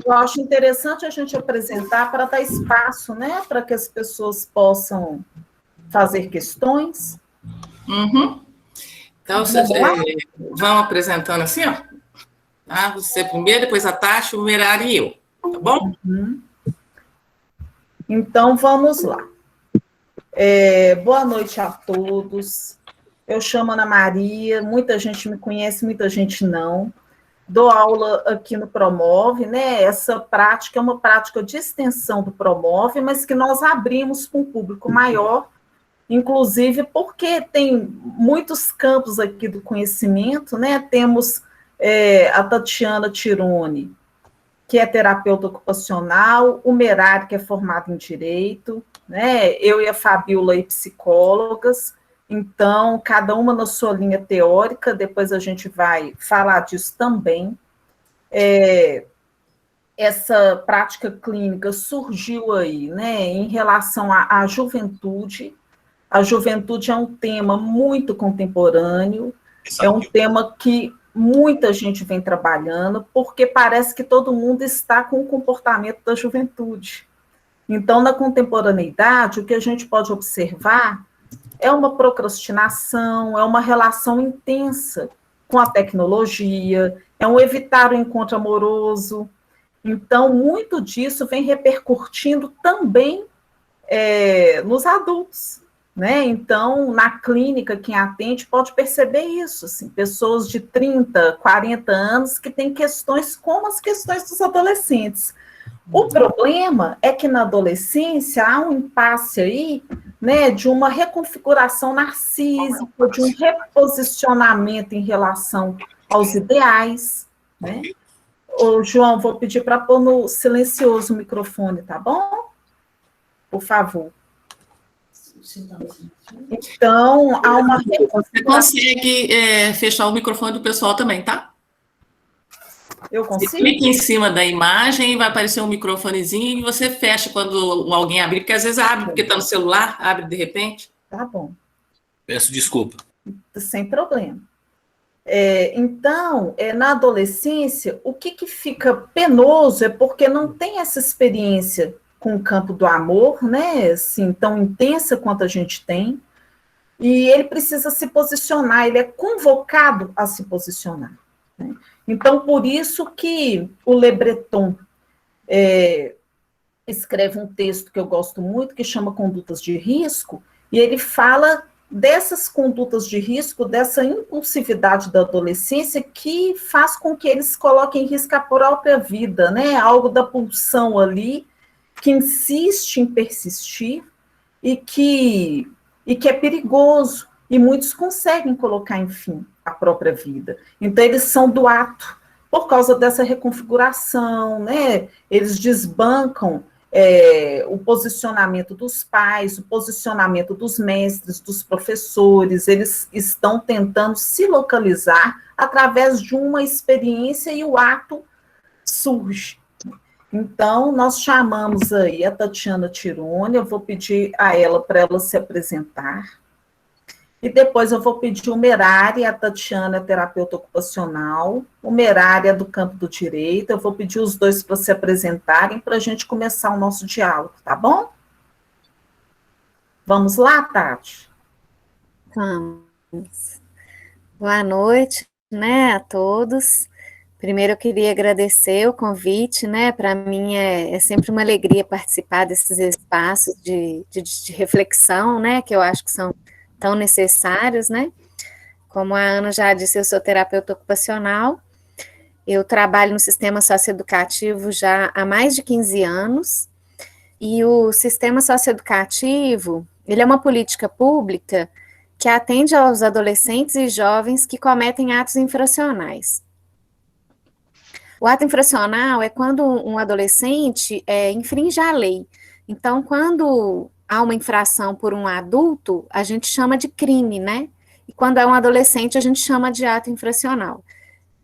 Eu acho interessante a gente apresentar para dar espaço, né, para que as pessoas possam fazer questões. Uhum. Então, vamos apresentando assim, ó. Tá? Você primeiro, depois a Tati, o Merari e eu. Tá bom? Uhum. Então, vamos lá. Boa noite a todos. Eu chamo Ana Maria, muita gente me conhece, muita gente não. Dou aula aqui no Promove, né? Essa prática é uma prática de extensão do Promove, mas que nós abrimos para um público maior, inclusive porque tem muitos campos aqui do conhecimento, né? Temos a Tatiana Tironi, que é terapeuta ocupacional, o Merari, que é formado em Direito, né? Eu e a Fabiola, psicólogas. Então, cada uma na sua linha teórica, depois a gente vai falar disso também. Essa prática clínica surgiu aí, né, em relação à juventude. A juventude é um tema muito contemporâneo, é um tema que muita gente vem trabalhando, porque parece que todo mundo está com o comportamento da juventude. Então, na contemporaneidade, o que a gente pode observar é uma procrastinação, é uma relação intensa com a tecnologia, é um evitar o encontro amoroso. Então, muito disso vem repercutindo também nos adultos, né? Então, na clínica, quem atende pode perceber isso, assim, pessoas de 30, 40 anos que têm questões como as questões dos adolescentes. O problema é que na adolescência há um impasse aí, né, de uma reconfiguração narcísica, de um reposicionamento em relação aos ideais, né? Ô, João, vou pedir para pôr no silencioso o microfone, tá bom? Por favor. Então, há uma reconfiguração. Você consegue fechar o microfone do pessoal também, tá? Eu consigo? Você clica em cima da imagem e vai aparecer um microfonezinho e você fecha quando alguém abrir, porque às vezes abre porque está no celular, abre de repente. Tá bom. Peço desculpa. Sem problema. Então, na adolescência, o que fica penoso é porque não tem essa experiência com o campo do amor, né, assim, tão intensa quanto a gente tem, e ele precisa se posicionar, ele é convocado a se posicionar, né? Então, por isso que o Le Breton escreve um texto que eu gosto muito, que chama Condutas de Risco, e ele fala dessas condutas de risco, dessa impulsividade da adolescência que faz com que eles coloquem em risco a própria vida, né? Algo da pulsão ali, que insiste em persistir e que é perigoso, e muitos conseguem colocar, enfim, a própria vida. Então, eles são do ato, por causa dessa reconfiguração, né? Eles desbancam o posicionamento dos pais, o posicionamento dos mestres, dos professores, eles estão tentando se localizar através de uma experiência e o ato surge. Então, nós chamamos aí a Tatiana Tironi, eu vou pedir a ela para ela se apresentar, e depois eu vou pedir o Merari, a Tatiana é terapeuta ocupacional, o Merari é do campo do direito, eu vou pedir os dois para se apresentarem para a gente começar o nosso diálogo, tá bom? Vamos lá, Tati? Vamos. Boa noite, né, a todos. Primeiro eu queria agradecer o convite, né, para mim é sempre uma alegria participar desses espaços de reflexão, né, que eu acho que são tão necessários, né? Como a Ana já disse, eu sou terapeuta ocupacional, eu trabalho no sistema socioeducativo já há mais de 15 anos, e o sistema socioeducativo, ele é uma política pública que atende aos adolescentes e jovens que cometem atos infracionais. O ato infracional é quando um adolescente infringe a lei. Então, quando há uma infração por um adulto, a gente chama de crime, né? E quando é um adolescente, a gente chama de ato infracional.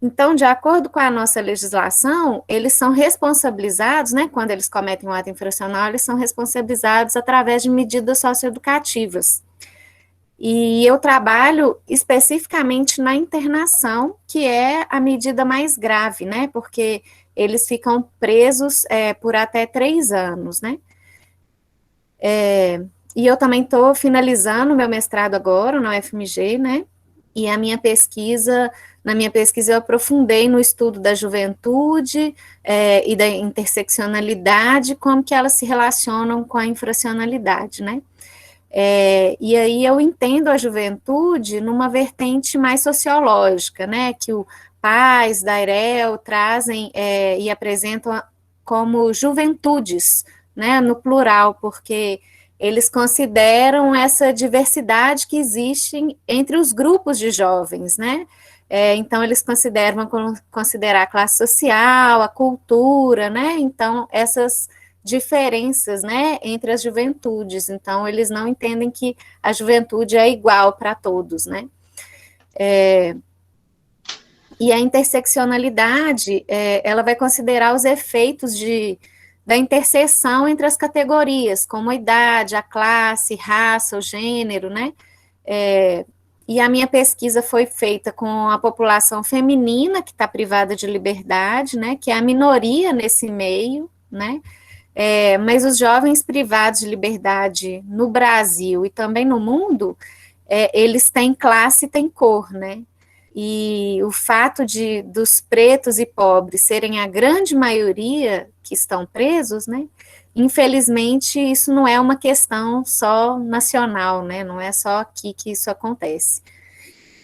Então, de acordo com a nossa legislação, eles são responsabilizados, né? Quando eles cometem um ato infracional, eles são responsabilizados através de medidas socioeducativas. E eu trabalho especificamente na internação, que é a medida mais grave, né? Porque eles ficam presos por até 3 anos, né? E eu também estou finalizando meu mestrado agora na UFMG, né? E na minha pesquisa eu aprofundei no estudo da juventude e da interseccionalidade, como que elas se relacionam com a infracionalidade, né? E aí eu entendo a juventude numa vertente mais sociológica, né? Que o Paz, Dairel trazem e apresentam como juventudes, né? No plural, porque eles consideram essa diversidade que existe entre os grupos de jovens, né? Então, eles considerar a classe social, a cultura, né? Então, essas diferenças, né, entre as juventudes. Então, eles não entendem que a juventude é igual para todos, né? E a interseccionalidade, ela vai considerar os efeitos da interseção entre as categorias, como a idade, a classe, raça, o gênero, né? E a minha pesquisa foi feita com a população feminina, que está privada de liberdade, né? Que é a minoria nesse meio, né? Mas os jovens privados de liberdade no Brasil e também no mundo, eles têm classe e têm cor, né? E o fato dos pretos e pobres serem a grande maioria que estão presos, né? Infelizmente, isso não é uma questão só nacional, né? Não é só aqui que isso acontece.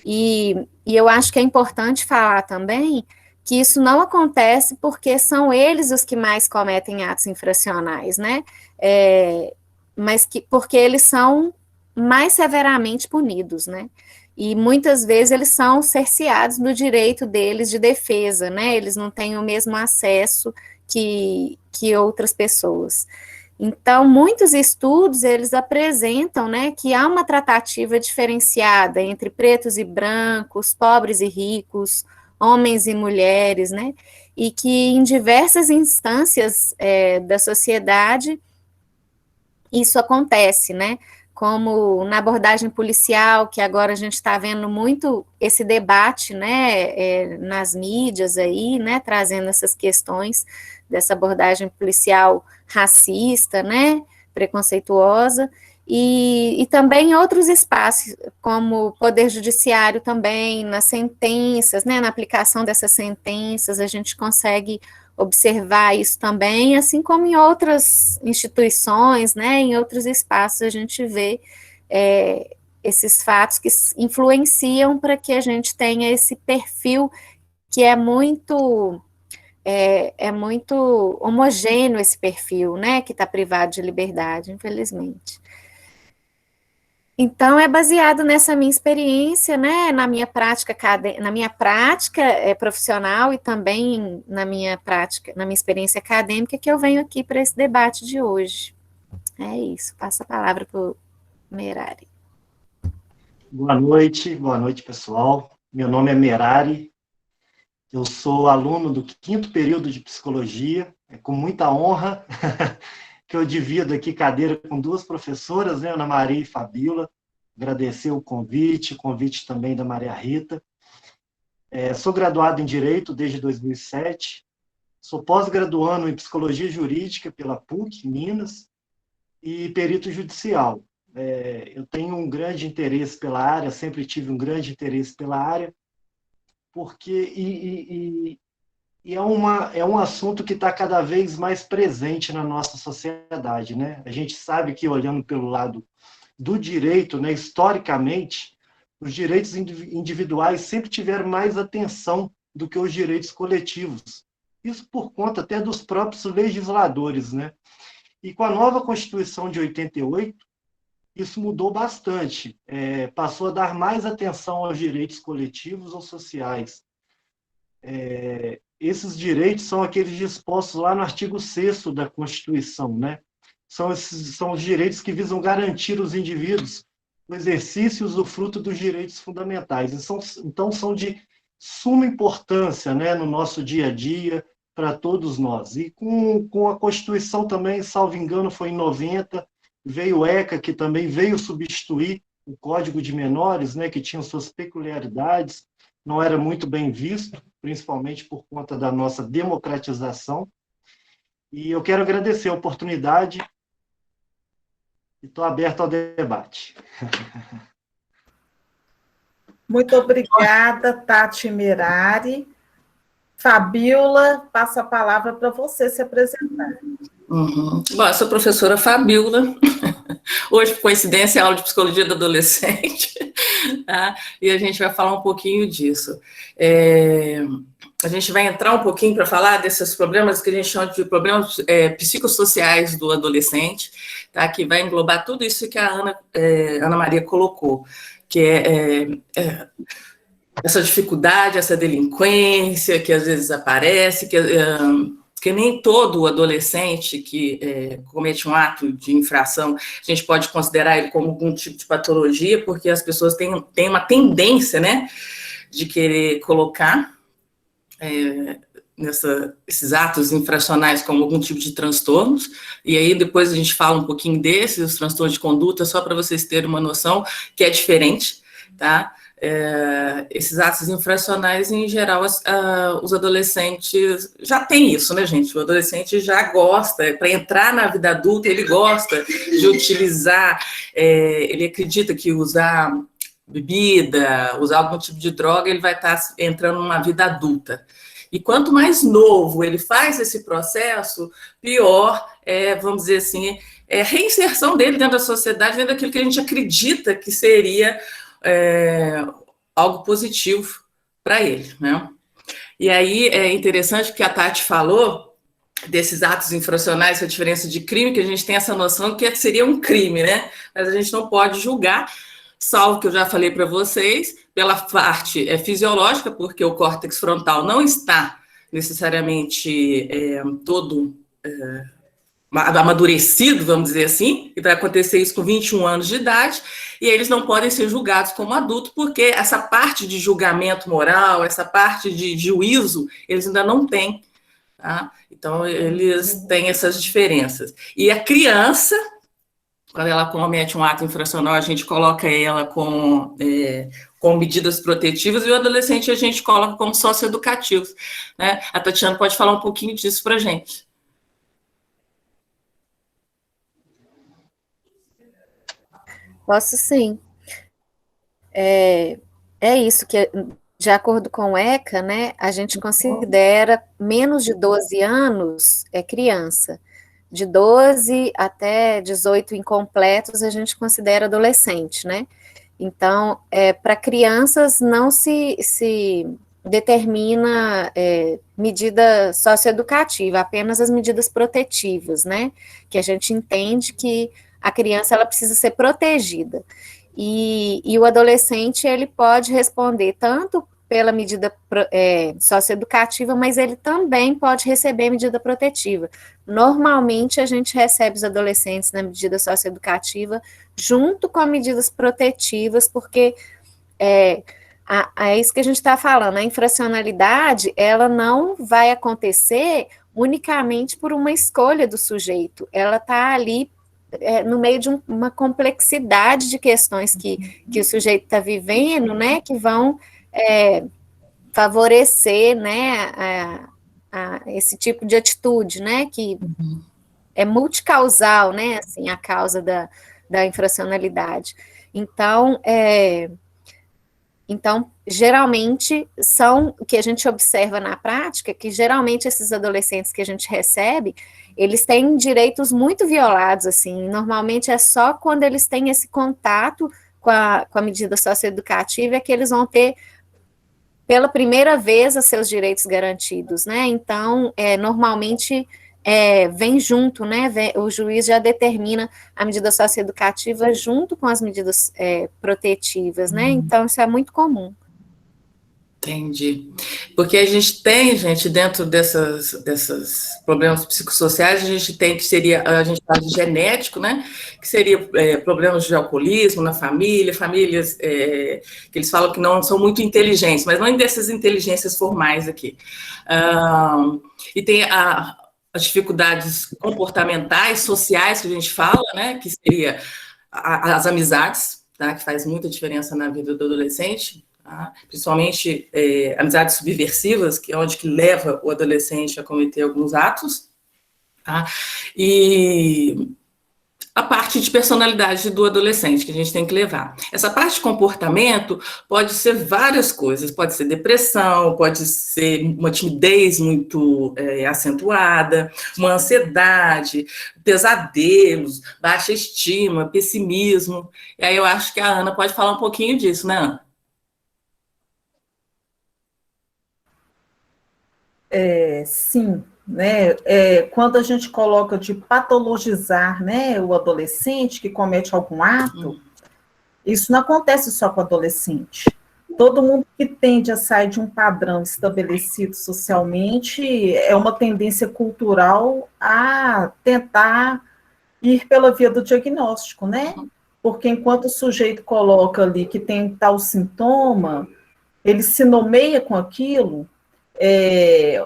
E eu acho que é importante falar também que isso não acontece porque são eles os que mais cometem atos infracionais, né? Mas porque eles são mais severamente punidos, né? E muitas vezes eles são cerceados do direito deles de defesa, né? Eles não têm o mesmo acesso que outras pessoas. Então, muitos estudos, eles apresentam, né, que há uma tratativa diferenciada entre pretos e brancos, pobres e ricos, homens e mulheres, né, e que em diversas instâncias da sociedade isso acontece, né, como na abordagem policial, que agora a gente está vendo muito esse debate, né, nas mídias aí, né, trazendo essas questões dessa abordagem policial racista, né, preconceituosa, e também em outros espaços, como o Poder Judiciário também, nas sentenças, né, na aplicação dessas sentenças, a gente consegue observar isso também, assim como em outras instituições, né, em outros espaços a gente vê esses fatos que influenciam para que a gente tenha esse perfil que é muito homogêneo, esse perfil, né, que está privado de liberdade, infelizmente. Então, é baseado nessa minha experiência, né, na minha prática profissional e também na minha experiência acadêmica, que eu venho aqui para esse debate de hoje. É isso, passo a palavra para o Merari. Boa noite, pessoal. Meu nome é Merari, eu sou aluno do 5º período de Psicologia, é com muita honra que eu divido aqui cadeira com 2 professoras, né, Ana Maria e Fabíola. Agradecer o convite também da Maria Rita. Sou graduado em Direito desde 2007, sou pós-graduando em Psicologia Jurídica pela PUC, Minas, e perito judicial. Eu tenho um grande interesse pela área, sempre tive um grande interesse pela área, porque é um assunto que está cada vez mais presente na nossa sociedade, né? A gente sabe que, olhando pelo lado do direito, né, historicamente, os direitos individuais sempre tiveram mais atenção do que os direitos coletivos. Isso por conta até dos próprios legisladores, né? E com a nova Constituição de 88, isso mudou bastante. Passou a dar mais atenção aos direitos coletivos ou sociais. Esses direitos são aqueles dispostos lá no artigo 6º da Constituição, né? São os direitos que visam garantir os indivíduos o exercício e usufruto dos direitos fundamentais. Então, são de suma importância, né, no nosso dia a dia, para todos nós. E com a Constituição também, salvo engano, foi em 90, veio o ECA, que também veio substituir o Código de Menores, né, que tinha suas peculiaridades, não era muito bem visto, principalmente por conta da nossa democratização. E eu quero agradecer a oportunidade e estou aberto ao debate. Muito obrigada, Tati Merari. Fabíola, passo a palavra para você se apresentar. Bom, eu sou a professora Fabíola. Hoje, por coincidência, é aula de psicologia do adolescente, tá? E a gente vai falar um pouquinho disso. A gente vai entrar um pouquinho para falar desses problemas que a gente chama de problemas psicossociais do adolescente, tá? Que vai englobar tudo isso que a Ana Maria colocou, que é essa dificuldade, essa delinquência que às vezes aparece, que nem todo adolescente que comete um ato de infração, a gente pode considerar ele como algum tipo de patologia, porque as pessoas têm uma tendência, né, de querer colocar esses atos infracionais como algum tipo de transtornos, e aí depois a gente fala um pouquinho desses, os transtornos de conduta, só para vocês terem uma noção que é diferente, tá? Esses atos infracionais, em geral, os adolescentes já têm isso, né, gente? O adolescente já gosta, para entrar na vida adulta, ele gosta de utilizar, ele acredita que usar bebida, usar algum tipo de droga, ele vai estar entrando numa vida adulta. E quanto mais novo ele faz esse processo, pior vamos dizer assim, a reinserção dele dentro da sociedade, dentro daquilo que a gente acredita que seria algo positivo para ele, né? E aí é interessante que a Tati falou desses atos infracionais, a diferença de crime, que a gente tem essa noção que seria um crime, né? Mas a gente não pode julgar, salvo que eu já falei para vocês, pela parte fisiológica, porque o córtex frontal não está necessariamente todo amadurecido, vamos dizer assim, e vai acontecer isso com 21 anos de idade, e eles não podem ser julgados como adultos, porque essa parte de julgamento moral, essa parte de juízo, eles ainda não têm, tá? Então, eles têm essas diferenças. E a criança, quando ela comete um ato infracional, a gente coloca ela com medidas protetivas, e o adolescente a gente coloca como socioeducativos, né? A Tatiana pode falar um pouquinho disso para a gente. Posso sim. É isso que, de acordo com o ECA, né, a gente considera menos de 12 anos criança. De 12 até 18 incompletos, a gente considera adolescente, né? Então, para crianças não se determina medida socioeducativa, apenas as medidas protetivas, né? Que a gente entende que a criança ela precisa ser protegida. E o adolescente, ele pode responder tanto pela medida socioeducativa, mas ele também pode receber medida protetiva. Normalmente, a gente recebe os adolescentes na medida socioeducativa junto com medidas protetivas, porque é isso que a gente está falando, a infracionalidade, ela não vai acontecer unicamente por uma escolha do sujeito, ela está ali no meio de uma complexidade de questões que o sujeito está vivendo, né, que vão favorecer, né, esse tipo de atitude, né, que é multicausal, né, assim, a causa da infracionalidade. Então, geralmente, o que a gente observa na prática, que geralmente esses adolescentes que a gente recebe, eles têm direitos muito violados, assim, normalmente é só quando eles têm esse contato com a medida socioeducativa é que eles vão ter, pela primeira vez, os seus direitos garantidos, né, então, normalmente vem junto, né, o juiz já determina a medida socioeducativa junto com as medidas protetivas, né, então isso é muito comum. Entendi. Porque a gente tem, gente, dentro desses problemas psicossociais, a gente tem a gente fala de genético, né, que seria problemas de alcoolismo na família, famílias que eles falam que não são muito inteligentes, mas não dessas inteligências formais aqui. E tem as dificuldades comportamentais, sociais, que a gente fala, né, que seria as amizades, tá, que faz muita diferença na vida do adolescente, tá? Principalmente amizades subversivas, que é onde que leva o adolescente a cometer alguns atos, tá? E a parte de personalidade do adolescente que a gente tem que levar. Essa parte de comportamento pode ser várias coisas, pode ser depressão, pode ser uma timidez muito acentuada, uma ansiedade, pesadelos, baixa estima, pessimismo. E aí eu acho que a Ana pode falar um pouquinho disso, né, Ana? Sim, né? Quando a gente coloca de patologizar, né, o adolescente que comete algum ato, isso não acontece só com o adolescente. Todo mundo que tende a sair de um padrão estabelecido socialmente é uma tendência cultural a tentar ir pela via do diagnóstico, né? Porque enquanto o sujeito coloca ali que tem tal sintoma, ele se nomeia com aquilo,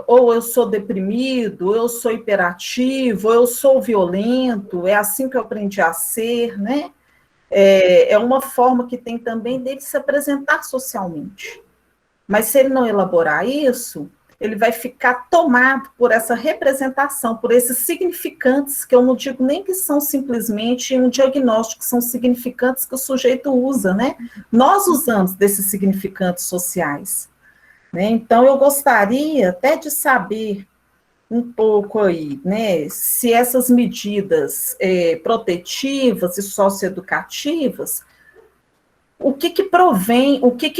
ou eu sou deprimido, ou eu sou hiperativo, ou eu sou violento, é assim que eu aprendi a ser, né? É uma forma que tem também dele se apresentar socialmente. Mas se ele não elaborar isso, ele vai ficar tomado por essa representação, por esses significantes, que eu não digo nem que são simplesmente um diagnóstico, são significantes que o sujeito usa, né? Nós usamos desses significantes sociais. Né? Então, eu gostaria até de saber um pouco aí, né, se essas medidas protetivas e socioeducativas, o que provém, o que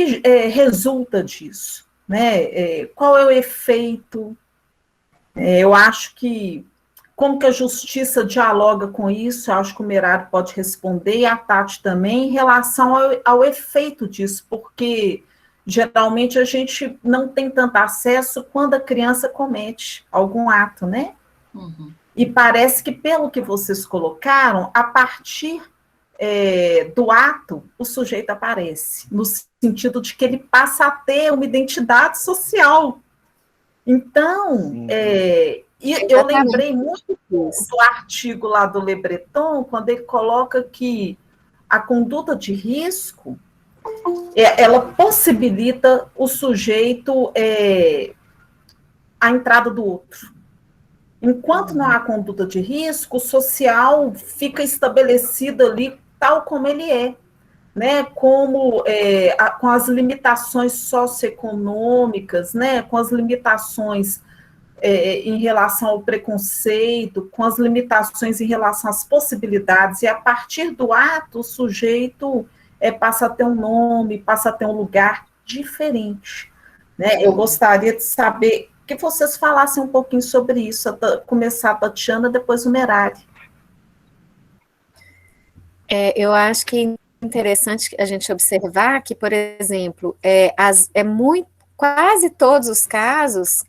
resulta disso, né? Qual é o efeito? Eu acho que, como que a justiça dialoga com isso, eu acho que o Merário pode responder, e a Tati também, em relação ao efeito disso, porque geralmente a gente não tem tanto acesso quando a criança comete algum ato, né? Uhum. E parece que, pelo que vocês colocaram, a partir do ato, o sujeito aparece, no sentido de que ele passa a ter uma identidade social. Então, eu lembrei muito do artigo lá do Le Breton, quando ele coloca que a conduta de risco ela possibilita o sujeito a entrada do outro. Enquanto não há conduta de risco, o social fica estabelecido ali tal como ele é, né? Como com as limitações socioeconômicas, né? Com as limitações em relação ao preconceito, com as limitações em relação às possibilidades, e a partir do ato, o sujeito passa a ter um nome, passa a ter um lugar diferente. Né? Eu gostaria de saber que vocês falassem um pouquinho sobre isso, começar a Tatiana, depois o Merário. Eu acho que é interessante a gente observar que, por exemplo, quase todos os casos,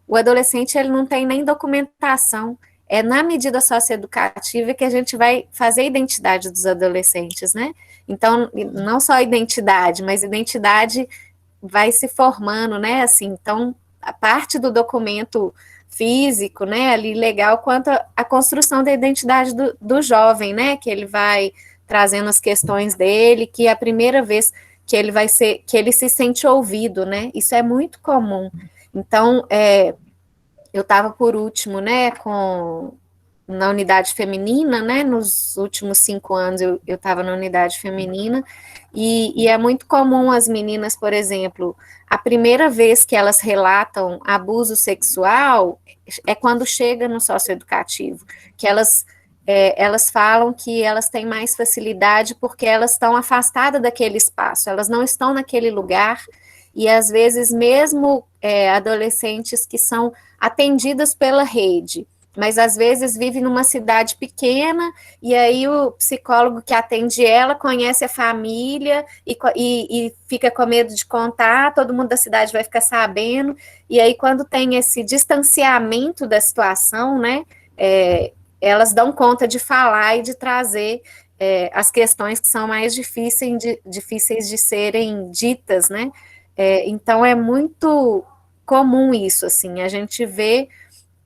o adolescente ele não tem nem documentação. É na medida socioeducativa que a gente vai fazer a identidade dos adolescentes, né? Então, não só a identidade, mas a identidade vai se formando, né? Assim, então, a parte do documento físico, né, ali legal, quanto a construção da identidade do jovem, né, que ele vai trazendo as questões dele, que é a primeira vez que ele se sente ouvido, né, isso é muito comum. Então, eu estava por último, né, na unidade feminina, né, nos últimos 5 anos eu estava na unidade feminina, e é muito comum as meninas, por exemplo, a primeira vez que elas relatam abuso sexual é quando chega no socioeducativo, que elas falam que elas têm mais facilidade porque elas estão afastadas daquele espaço, elas não estão naquele lugar, e às vezes mesmo adolescentes que são atendidas pela rede, mas às vezes vive numa cidade pequena, e aí o psicólogo que atende ela conhece a família e fica com medo de contar, todo mundo da cidade vai ficar sabendo, e aí quando tem esse distanciamento da situação, né, elas dão conta de falar e de trazer as questões que são mais difíceis de serem ditas, né, então é muito comum isso, assim, a gente vê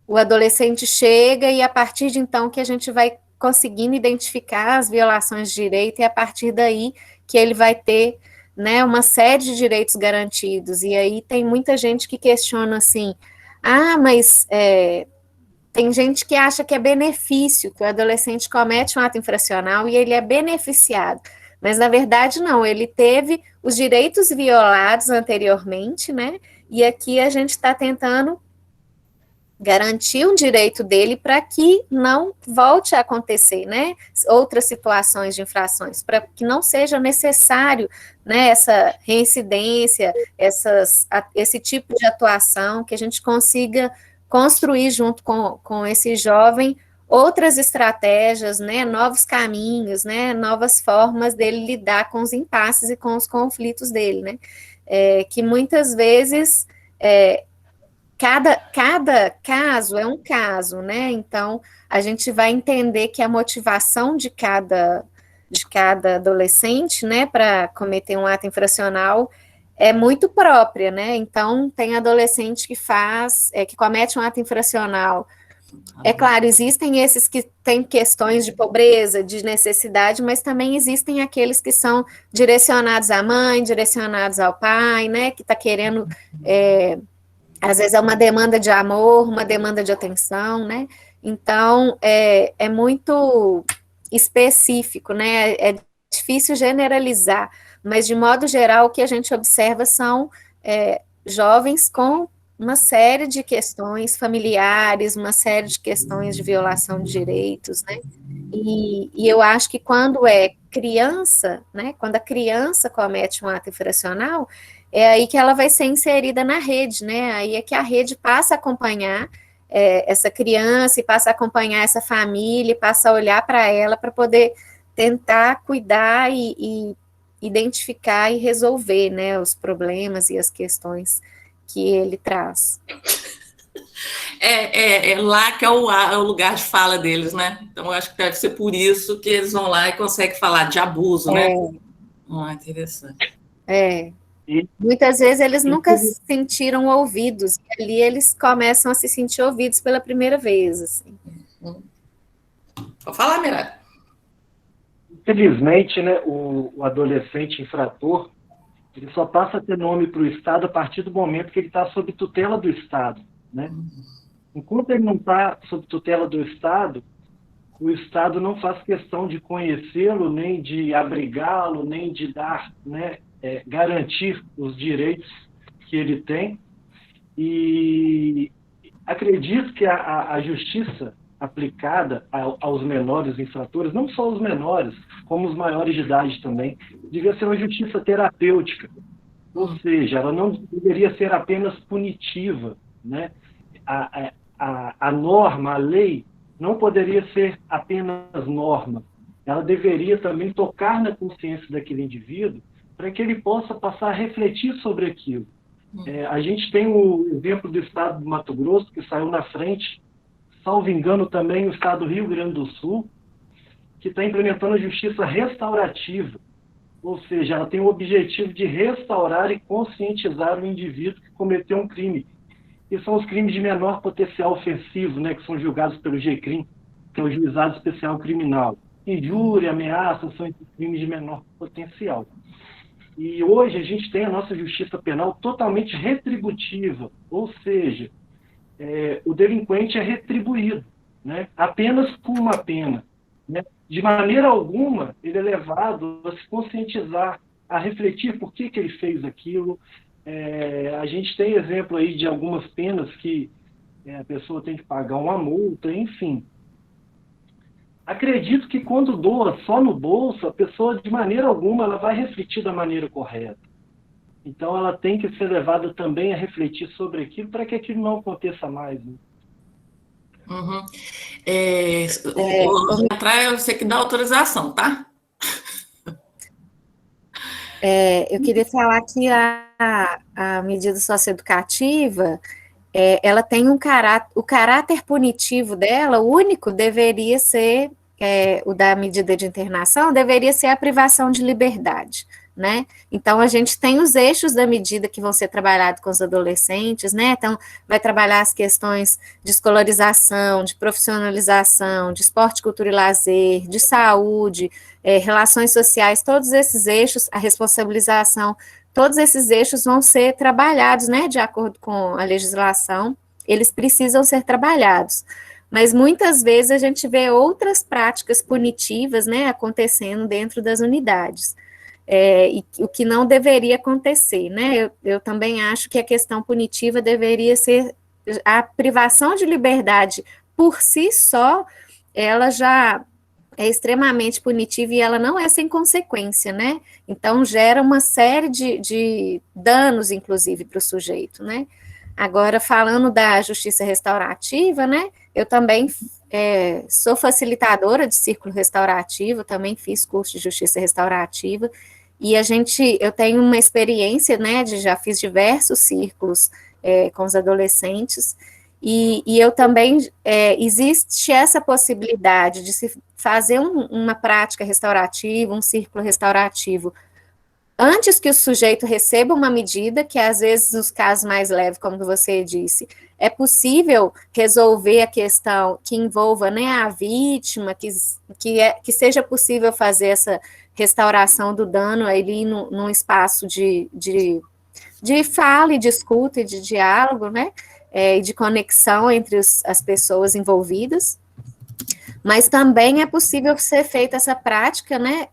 o adolescente chega e a partir de então que a gente vai conseguindo identificar as violações de direito e a partir daí que ele vai ter né, uma série de direitos garantidos, e aí tem muita gente que questiona assim, mas tem gente que acha que é benefício, que o adolescente comete um ato infracional e ele é beneficiado, mas na verdade não, ele teve os direitos violados anteriormente, né, e aqui a gente está tentando garantir um direito dele para que não volte a acontecer, né, outras situações de infrações, para que não seja necessário, né, essa reincidência, esse tipo de atuação, que a gente consiga construir junto com esse jovem outras estratégias, né, novos caminhos, né, novas formas dele lidar com os impasses e com os conflitos dele, né, que muitas vezes cada caso é um caso, né? Então, a gente vai entender que a motivação de cada adolescente, né, para cometer um ato infracional é muito própria, né? Então, tem adolescente que comete um ato infracional. É claro, existem esses que têm questões de pobreza, de necessidade, mas também existem aqueles que são direcionados à mãe, direcionados ao pai, né, que está querendo... às vezes é uma demanda de amor, uma demanda de atenção, né? Então, é muito específico, né? É difícil generalizar, mas, de modo geral, o que a gente observa são jovens com uma série de questões familiares, uma série de questões de violação de direitos, né? E eu acho que quando é criança, né? Quando a criança comete um ato infracional, é aí que ela vai ser inserida na rede, né? Aí é que a rede passa a acompanhar essa criança e passa a acompanhar essa família, e passa a olhar para ela para poder tentar cuidar e identificar e resolver, né, os problemas e as questões que ele traz. É lá que é o lugar de fala deles, né? Então, eu acho que deve ser por isso que eles vão lá e conseguem falar de abuso, né? Interessante. Muitas vezes eles nunca se sentiram ouvidos, e ali eles começam a se sentir ouvidos pela primeira vez. Assim. Pode falar, Mira. Infelizmente, né, o adolescente infrator, ele só passa a ter nome para o Estado a partir do momento que ele está sob tutela do Estado, né? Enquanto ele não está sob tutela do Estado, o Estado não faz questão de conhecê-lo, nem de abrigá-lo, nem de dar, né, garantir os direitos que ele tem. E acredito que a justiça aplicada aos menores infratores, não só os menores, como os maiores de idade também, devia ser uma justiça terapêutica. Ou seja, ela não deveria ser apenas punitiva, né? A norma, a lei, não poderia ser apenas norma. Ela deveria também tocar na consciência daquele indivíduo para que ele possa passar a refletir sobre aquilo. A gente tem o exemplo do estado do Mato Grosso, que saiu na frente, salvo engano também o estado do Rio Grande do Sul, que está implementando a justiça restaurativa. Ou seja, ela tem o objetivo de restaurar e conscientizar o indivíduo que cometeu um crime. E são os crimes de menor potencial ofensivo, né, que são julgados pelo GCRIM, que é o Juizado Especial Criminal. Injúria, ameaça, são esses crimes de menor potencial. E hoje a gente tem a nossa justiça penal totalmente retributiva, ou seja, o delinquente é retribuído, né, apenas com uma pena. Né? De maneira alguma, ele é levado a se conscientizar, a refletir por que ele fez aquilo. A gente tem exemplo aí de algumas penas que a pessoa tem que pagar uma multa, enfim. Acredito que quando doa só no bolso, a pessoa, de maneira alguma, ela vai refletir da maneira correta. Então, ela tem que ser levada também a refletir sobre aquilo para que aquilo não aconteça mais. Né? Uhum. Entrar, você que dá autorização, tá? Eu queria falar que a medida socioeducativa, ela tem o caráter punitivo dela, o único deveria ser, o da medida de internação, deveria ser a privação de liberdade, né? Então, a gente tem os eixos da medida que vão ser trabalhados com os adolescentes, né? Então, vai trabalhar as questões de escolarização, de profissionalização, de esporte, cultura e lazer, de saúde, relações sociais, todos esses eixos, a responsabilização, todos esses eixos vão ser trabalhados, né, de acordo com a legislação, eles precisam ser trabalhados. Mas muitas vezes a gente vê outras práticas punitivas, né, acontecendo dentro das unidades. E o que não deveria acontecer, né? Eu também acho que a questão punitiva deveria ser a privação de liberdade por si só, ela já é extremamente punitiva e ela não é sem consequência, né? Então gera uma série de danos, inclusive, para o sujeito, né? Agora, falando da justiça restaurativa, né? Eu também sou facilitadora de círculo restaurativo, também fiz curso de justiça restaurativa, e eu tenho uma experiência, né, já fiz diversos círculos com os adolescentes, e eu também, existe essa possibilidade de se fazer uma prática restaurativa, um círculo restaurativo, antes que o sujeito receba uma medida, que às vezes os casos mais leves, como você disse, é possível resolver a questão que envolva, né, a vítima, que seja possível fazer essa restauração do dano ali num espaço de fala e de escuta e de diálogo, né, e de conexão entre as pessoas envolvidas, mas também é possível ser feita essa prática, né,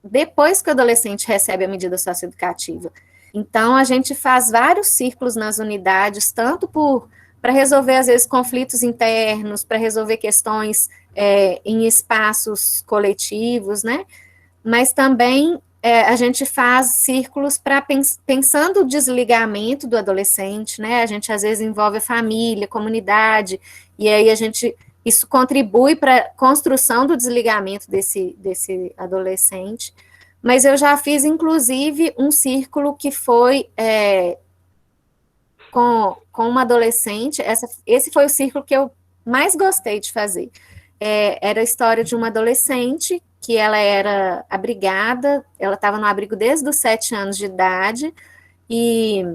depois que o adolescente recebe a medida socioeducativa. Então, a gente faz vários círculos nas unidades, tanto para resolver, às vezes, conflitos internos, para resolver questões em espaços coletivos, né? Mas também a gente faz círculos para pensando o desligamento do adolescente, né? A gente, às vezes, envolve a família, a comunidade, e aí isso contribui para a construção do desligamento desse adolescente, mas eu já fiz, inclusive, um círculo que foi com uma adolescente, esse foi o círculo que eu mais gostei de fazer. Era a história de uma adolescente que ela era abrigada, ela estava no abrigo desde os 7 anos de idade, e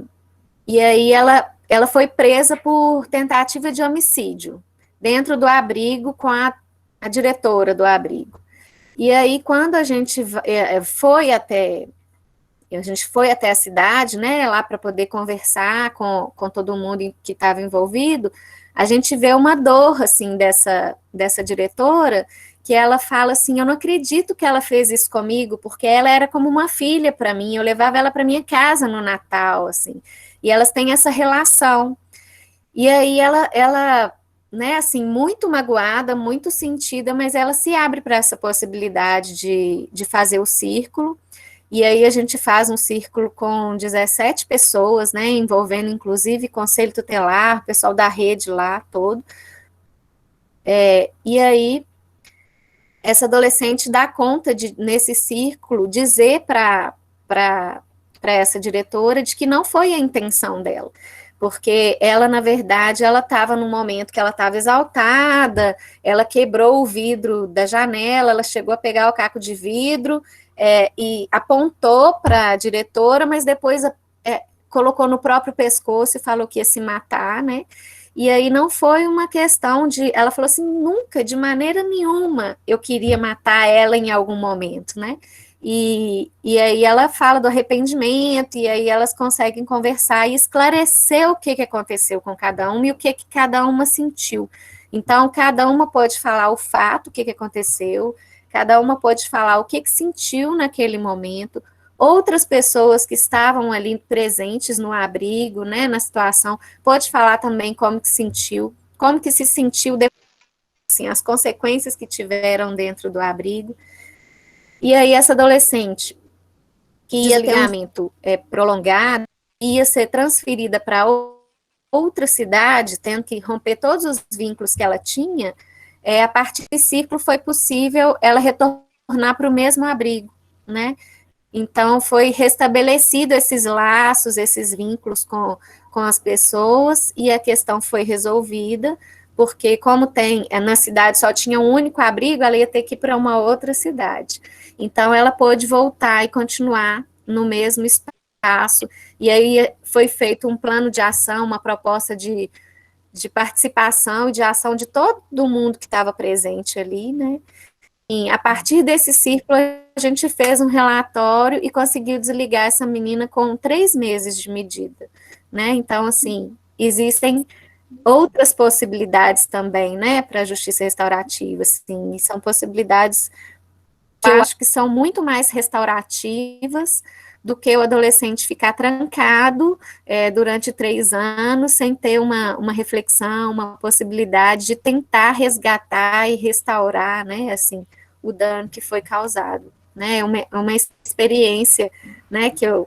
aí ela foi presa por tentativa de homicídio, dentro do abrigo com a diretora do abrigo. E aí, quando a gente foi até a cidade, né, lá para poder conversar com todo mundo que estava envolvido, a gente vê uma dor, assim, dessa diretora, que ela fala assim, eu não acredito que ela fez isso comigo, porque ela era como uma filha para mim, eu levava ela para minha casa no Natal, assim, e elas têm essa relação. E aí ela né, assim, muito magoada, muito sentida, mas ela se abre para essa possibilidade de fazer o círculo, e aí a gente faz um círculo com 17 pessoas, né, envolvendo inclusive conselho tutelar, pessoal da rede lá, todo, e aí essa adolescente dá conta de, nesse círculo, dizer para essa diretora de que não foi a intenção dela, porque ela, na verdade, ela estava num momento que ela estava exaltada, ela quebrou o vidro da janela, ela chegou a pegar o caco de vidro e apontou para a diretora, mas depois colocou no próprio pescoço e falou que ia se matar, né? E aí não foi uma questão de... Ela falou assim, nunca, de maneira nenhuma, eu queria matar ela em algum momento, né? E aí ela fala do arrependimento, e aí elas conseguem conversar e esclarecer o que aconteceu com cada uma e o que cada uma sentiu. Então, cada uma pode falar o fato, o que aconteceu, cada uma pode falar o que sentiu naquele momento. Outras pessoas que estavam ali presentes no abrigo, né, na situação, pode falar também como que sentiu, como que se sentiu depois, assim, as consequências que tiveram dentro do abrigo. E aí essa adolescente que ia ter um desligamento prolongado, ia ser transferida para outra cidade, tendo que romper todos os vínculos que ela tinha, a partir desse ciclo foi possível ela retornar para o mesmo abrigo, né? Então, foi restabelecido esses laços, esses vínculos com as pessoas, e a questão foi resolvida, porque como na cidade só tinha um único abrigo, ela ia ter que ir para uma outra cidade. Então, ela pôde voltar e continuar no mesmo espaço, e aí foi feito um plano de ação, uma proposta de participação e de ação de todo mundo que estava presente ali, né? E a partir desse círculo, a gente fez um relatório e conseguiu desligar essa menina com 3 meses de medida, né? Então, assim, existem outras possibilidades também, né, para a justiça restaurativa, assim, e são possibilidades que eu acho que são muito mais restaurativas do que o adolescente ficar trancado durante 3 anos sem ter uma reflexão, uma possibilidade de tentar resgatar e restaurar, né, assim, o dano que foi causado, né, uma experiência, né, que eu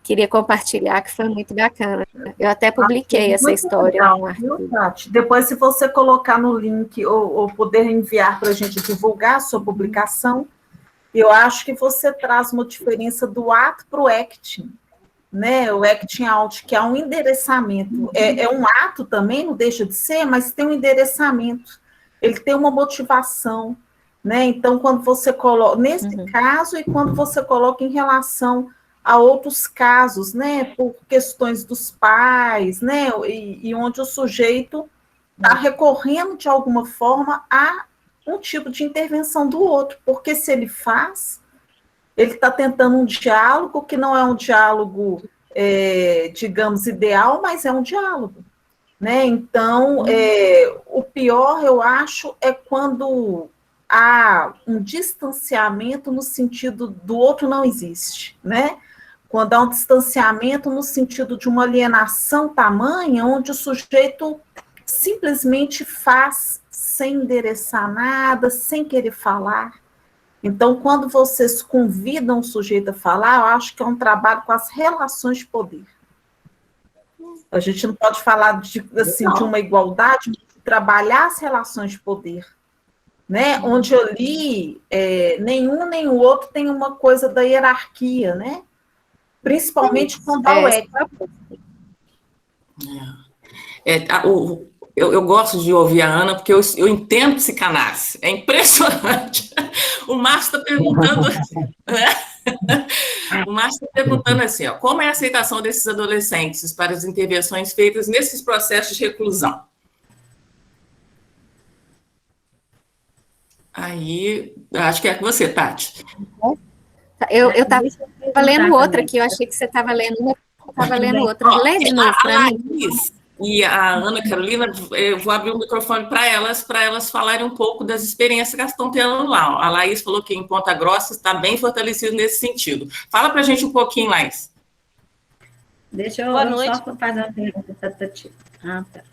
queria compartilhar, que foi muito bacana. Eu até publiquei essa história no artigo. Depois, se você colocar no link ou poder enviar para a gente divulgar a sua publicação, eu acho que você traz uma diferença do ato para o acting, né? O acting out, que é um endereçamento, é um ato também, não deixa de ser, mas tem um endereçamento, ele tem uma motivação, né? Então, quando você coloca, nesse caso, e quando você coloca em relação a outros casos, né, por questões dos pais, né, e onde o sujeito está recorrendo de alguma forma a um tipo de intervenção do outro, porque se ele faz, ele está tentando um diálogo que não é um diálogo, digamos, ideal, mas é um diálogo, né? Então, o pior, eu acho, é quando há um distanciamento no sentido do outro não existe, né? Quando há um distanciamento no sentido de uma alienação tamanha, onde o sujeito simplesmente faz sem endereçar nada, sem querer falar. Então, quando vocês convidam o sujeito a falar, eu acho que é um trabalho com as relações de poder. A gente não pode falar de uma igualdade, mas trabalhar as relações de poder, né? Onde ali nenhum nem o outro tem uma coisa da hierarquia, né? Principalmente quando há o ético. Eu gosto de ouvir a Ana, porque eu entendo psicanálise. É impressionante. O Márcio está perguntando o Márcio está perguntando assim, ó, como é a aceitação desses adolescentes para as intervenções feitas nesses processos de reclusão? Aí, acho que é com você, Tati. Eu estava lendo outra aqui, eu achei que você estava lendo uma, eu estava lendo outra. Lê de novo para mim. E a Ana Carolina, eu vou abrir o microfone para elas falarem um pouco das experiências que elas estão tendo lá. A Laís falou que em Ponta Grossa está bem fortalecido nesse sentido. Fala para a gente um pouquinho, Laís. Deixa eu só fazer uma pergunta para a Tati. Ah, tá.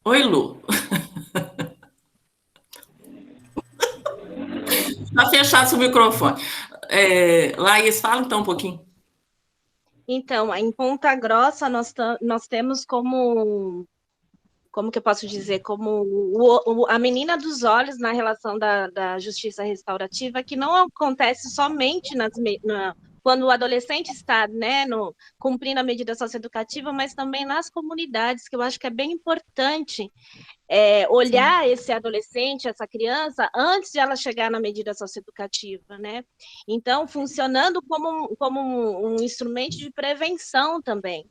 Oi, Lu. Está fechado seu microfone. Laís, fala então um pouquinho. Então, em Ponta Grossa, nós temos como que eu posso dizer, como a menina dos olhos na relação da justiça restaurativa, que não acontece somente quando o adolescente está, né, cumprindo a medida socioeducativa, mas também nas comunidades, que eu acho que é bem importante olhar esse adolescente, essa criança, antes de ela chegar na medida socioeducativa, né? Então, funcionando como um instrumento de prevenção também,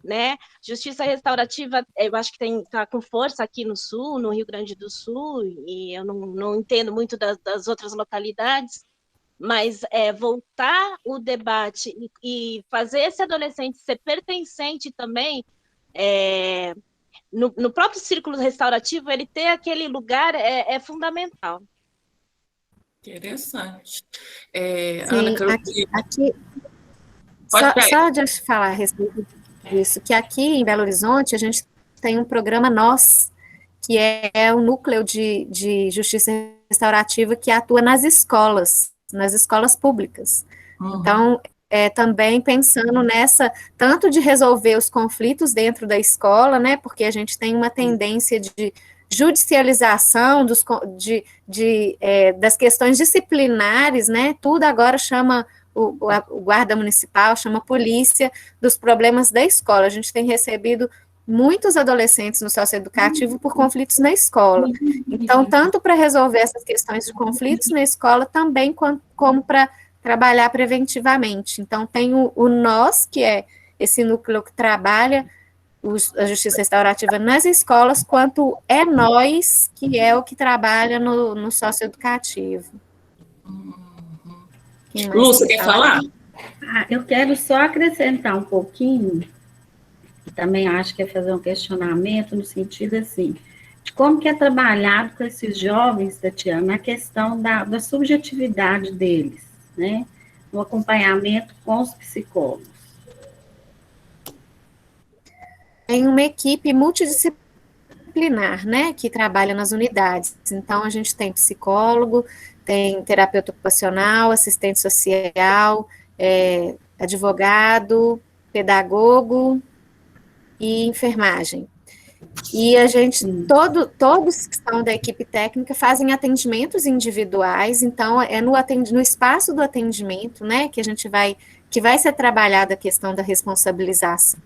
né? Justiça restaurativa, eu acho que está com força aqui no Sul, no Rio Grande do Sul, e eu não entendo muito das outras localidades, mas voltar o debate e fazer esse adolescente ser pertencente também, no próprio círculo restaurativo, ele ter aquele lugar é fundamental. Interessante. Sim, Ana Carolina. Só de eu falar a respeito disso, que aqui em Belo Horizonte a gente tem um programa NOS, que é um núcleo de justiça restaurativa que atua nas escolas públicas. Então, também pensando nessa, tanto de resolver os conflitos dentro da escola, né, porque a gente tem uma tendência de judicialização das questões disciplinares, né, tudo agora chama o guarda municipal, chama a polícia dos problemas da escola. A gente tem recebido muitos adolescentes no socioeducativo por conflitos na escola. Então, tanto para resolver essas questões de conflitos na escola, também como para trabalhar preventivamente. Então, tem o NOS, que é esse núcleo que trabalha a justiça restaurativa nas escolas, quanto é nós, que é o que trabalha no socioeducativo. Lu, você quer falar? Eu quero só acrescentar um pouquinho, e também acho que é fazer um questionamento no sentido assim, de como que é trabalhado com esses jovens, Tatiana, a questão da subjetividade deles, né? No acompanhamento com os psicólogos. Tem uma equipe multidisciplinar, né, que trabalha nas unidades. Então, a gente tem psicólogo, tem terapeuta ocupacional, assistente social, advogado, pedagogo e enfermagem. E a gente, todos que são da equipe técnica fazem atendimentos individuais, então é no espaço do atendimento, né, que vai ser trabalhada a questão da responsabilização.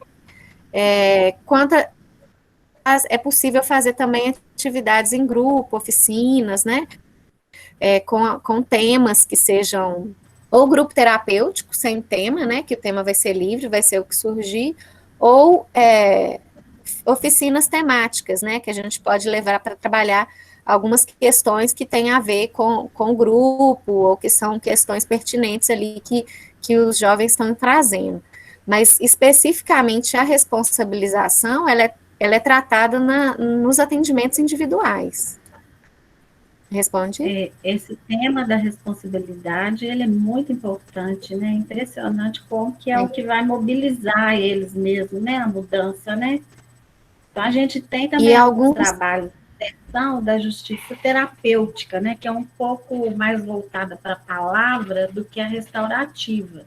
É possível fazer também atividades em grupo, oficinas, né, com temas que sejam, ou grupo terapêutico, sem tema, né, que o tema vai ser livre, vai ser o que surgir, ou oficinas temáticas, né, que a gente pode levar para trabalhar algumas questões que têm a ver com o grupo, ou que são questões pertinentes ali que os jovens estão trazendo. Mas, especificamente, a responsabilização, ela é tratada nos atendimentos individuais. Responde? Esse tema da responsabilidade, ele é muito importante, né? Impressionante como que é o que vai mobilizar eles mesmo, né? A mudança, né? Então, a gente tem também alguns trabalhos de extensão da justiça terapêutica, né? Que é um pouco mais voltada para a palavra do que a restaurativa,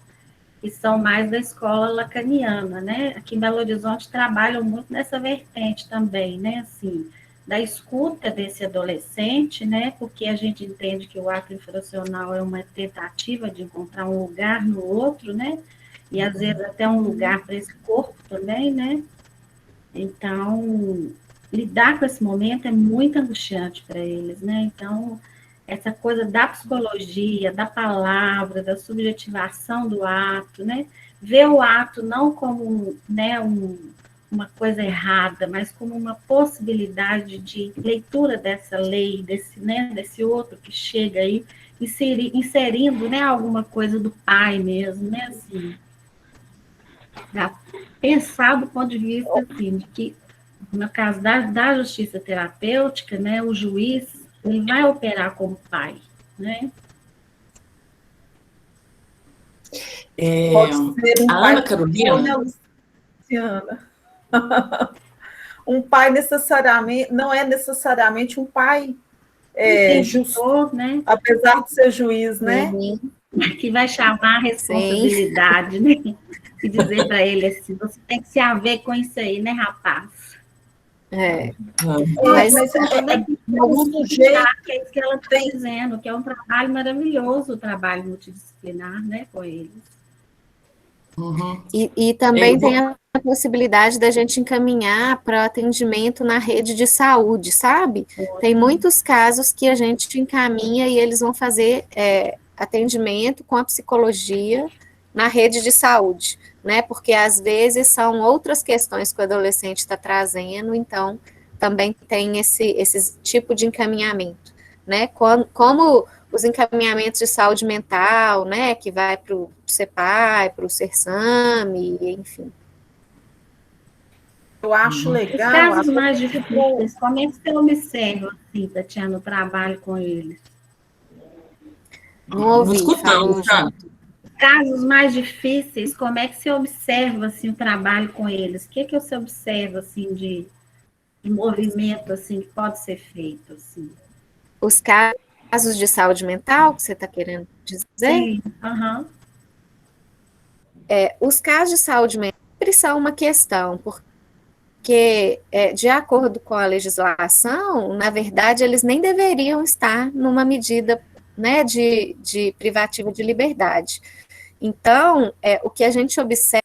que são mais da escola lacaniana, né? Aqui em Belo Horizonte trabalham muito nessa vertente também, né? Assim, da escuta desse adolescente, né? Porque a gente entende que o ato infracional é uma tentativa de encontrar um lugar no outro, né? E às vezes até um lugar para esse corpo também, né? Então, lidar com esse momento é muito angustiante para eles, né? Então, essa coisa da psicologia, da palavra, da subjetivação do ato, né? Ver o ato não como, né, uma coisa errada, mas como uma possibilidade de leitura dessa lei, desse outro que chega aí, inserindo, né, alguma coisa do pai mesmo, né, assim. Pensar do ponto de vista, assim, de que, no caso da justiça terapêutica, né, o juiz ele vai operar como pai, né? Pode ser um pai Ana Carolina. Luciana. Um pai não é necessariamente um pai justo, né? Apesar de ser juiz, né? Que vai chamar a responsabilidade, né? E dizer para ele assim, você tem que se haver com isso aí, né, rapaz? Mas do jeito que é isso que ela está dizendo, que é um trabalho maravilhoso, o trabalho multidisciplinar, né, com eles. Uhum. E também tem a possibilidade da gente encaminhar para atendimento na rede de saúde, sabe? Tem muitos casos que a gente encaminha e eles vão fazer atendimento com a psicologia na rede de saúde, né? Porque às vezes são outras questões que o adolescente está trazendo, então também tem esse tipo de encaminhamento, né? Como os encaminhamentos de saúde mental, né? Que vai para o CEPAI, para o CERSAMI, enfim. Eu acho legal. Os casos mais difíceis, como é que você observa, assim, Tatiana, o trabalho com eles? Não ouvi, falou, casos mais difíceis, como é que você observa assim, o trabalho com eles? O que você observa assim, de movimento assim, que pode ser feito? Assim? Os casos de saúde mental, que você está querendo dizer? Sim, os casos de saúde mental são uma questão, porque, de acordo com a legislação, na verdade, eles nem deveriam estar numa medida, né, de privativa de liberdade. Então, o que a gente observa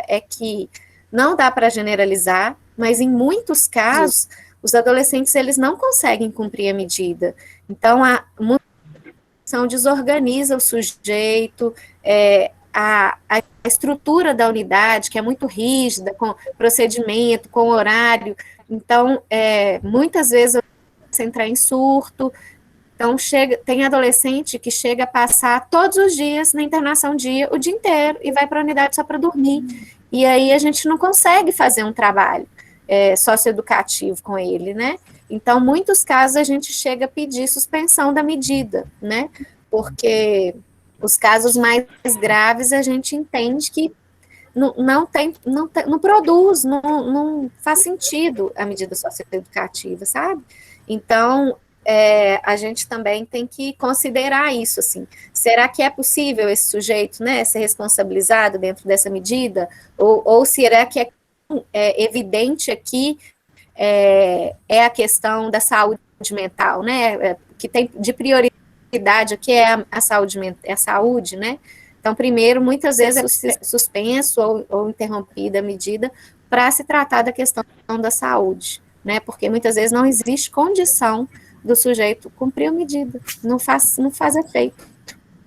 é que não dá para generalizar, mas em muitos casos, os adolescentes, eles não conseguem cumprir a medida. Então, a mutação desorganiza o sujeito, a estrutura da unidade, que é muito rígida, com procedimento, com horário. Então, muitas vezes, você entrar em surto. Então, tem adolescente que chega a passar todos os dias na internação o dia inteiro, e vai para a unidade só para dormir. E aí a gente não consegue fazer um trabalho socioeducativo com ele, né? Então, muitos casos a gente chega a pedir suspensão da medida, né? Porque os casos mais graves a gente entende que não produz, não faz sentido a medida socioeducativa, sabe? Então, a gente também tem que considerar isso, assim, será que é possível esse sujeito, né, ser responsabilizado dentro dessa medida, ou será que é evidente aqui a questão da saúde mental, né, que tem de prioridade aqui a saúde, né, então primeiro, muitas vezes é suspenso ou interrompida a medida para se tratar da questão da saúde, né, porque muitas vezes não existe condição do sujeito cumprir a medida, não faz efeito,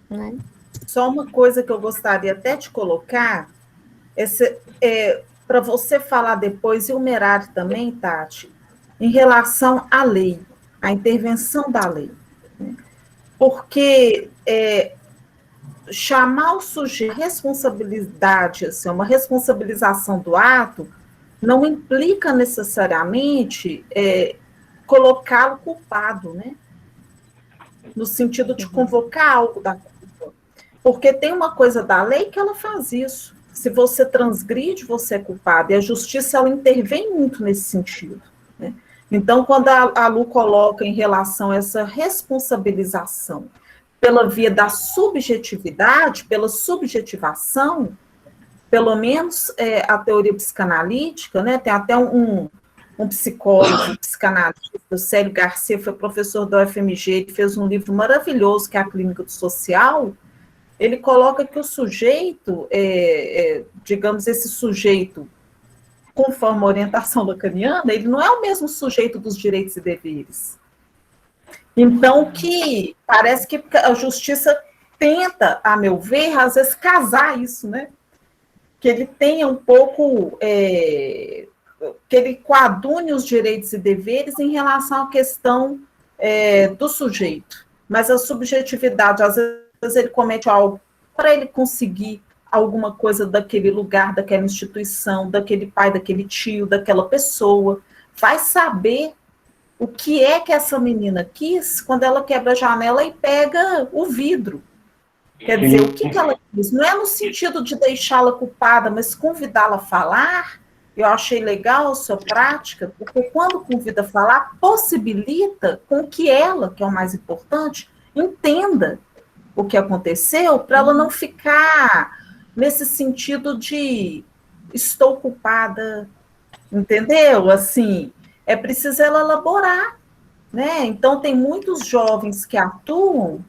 né? Só uma coisa que eu gostaria até de colocar, para você falar depois, e o Merari também, Tati, em relação à lei, à intervenção da lei. Né? Porque chamar o sujeito responsabilidade, assim, uma responsabilização do ato, não implica necessariamente colocá-lo culpado, né? No sentido de convocar algo da culpa. Porque tem uma coisa da lei que ela faz isso. Se você transgride, você é culpado. E a justiça, ela intervém muito nesse sentido. Né? Então, quando a Lu coloca em relação a essa responsabilização pela via da subjetividade, pela subjetivação, pelo menos a teoria psicanalítica, né? Tem até um psicólogo, psicanalista, o Célio Garcia, foi professor da UFMG, ele fez um livro maravilhoso, que é A Clínica do Social. Ele coloca que o sujeito, digamos, esse sujeito, conforme a orientação lacaniana, ele não é o mesmo sujeito dos direitos e deveres. Então, que parece que a justiça tenta, a meu ver, às vezes, casar isso, né? Que ele tenha um pouco... que ele coadune os direitos e deveres em relação à questão do sujeito. Mas a subjetividade, às vezes ele comete algo para ele conseguir alguma coisa daquele lugar, daquela instituição, daquele pai, daquele tio, daquela pessoa. Vai saber o que é que essa menina quis quando ela quebra a janela e pega o vidro. Quer dizer, o que ela quis? Não é no sentido de deixá-la culpada, mas convidá-la a falar. Eu achei legal a sua prática, porque quando convida a falar, possibilita com que ela, que é o mais importante, entenda o que aconteceu, para ela não ficar nesse sentido de estou culpada, entendeu? Assim, é preciso ela elaborar, né? Então, tem muitos jovens que atuam,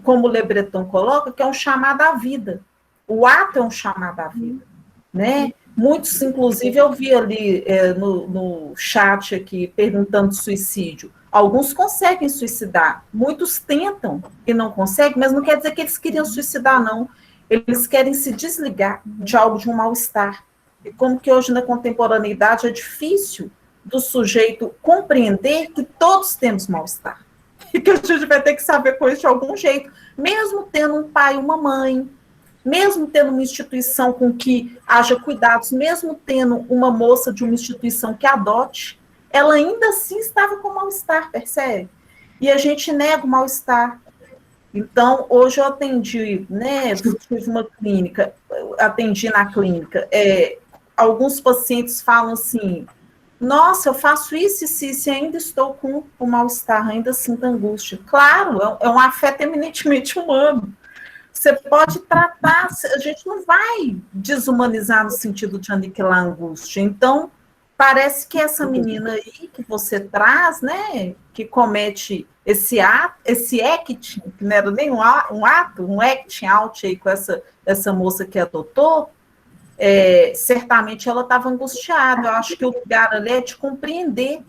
como o Le Breton coloca, que é um chamado à vida. O ato é um chamado à vida, né? Muitos, inclusive, eu vi ali no chat aqui, perguntando de suicídio. Alguns conseguem suicidar, muitos tentam e não conseguem, mas não quer dizer que eles queriam suicidar, não. Eles querem se desligar de algo, de um mal-estar. E como que hoje, na contemporaneidade, é difícil do sujeito compreender que todos temos mal-estar. E que a gente vai ter que saber com isso de algum jeito, mesmo tendo um pai e uma mãe, mesmo tendo uma instituição com que haja cuidados, mesmo tendo uma moça de uma instituição que adote, ela ainda assim estava com mal-estar, percebe? E a gente nega o mal-estar. Então, hoje eu atendi, né, tive uma clínica, atendi na clínica, alguns pacientes falam assim, nossa, eu faço isso e ainda estou com o mal-estar, ainda sinto angústia. Claro, é um afeto eminentemente humano. Você pode tratar, a gente não vai desumanizar no sentido de aniquilar a angústia. Então, parece que essa menina aí que você traz, né, que comete esse ato, esse acting, que não era nem um ato, um acting out aí com essa moça que adotou, certamente ela estava angustiada. Eu acho que o lugar ali é de compreender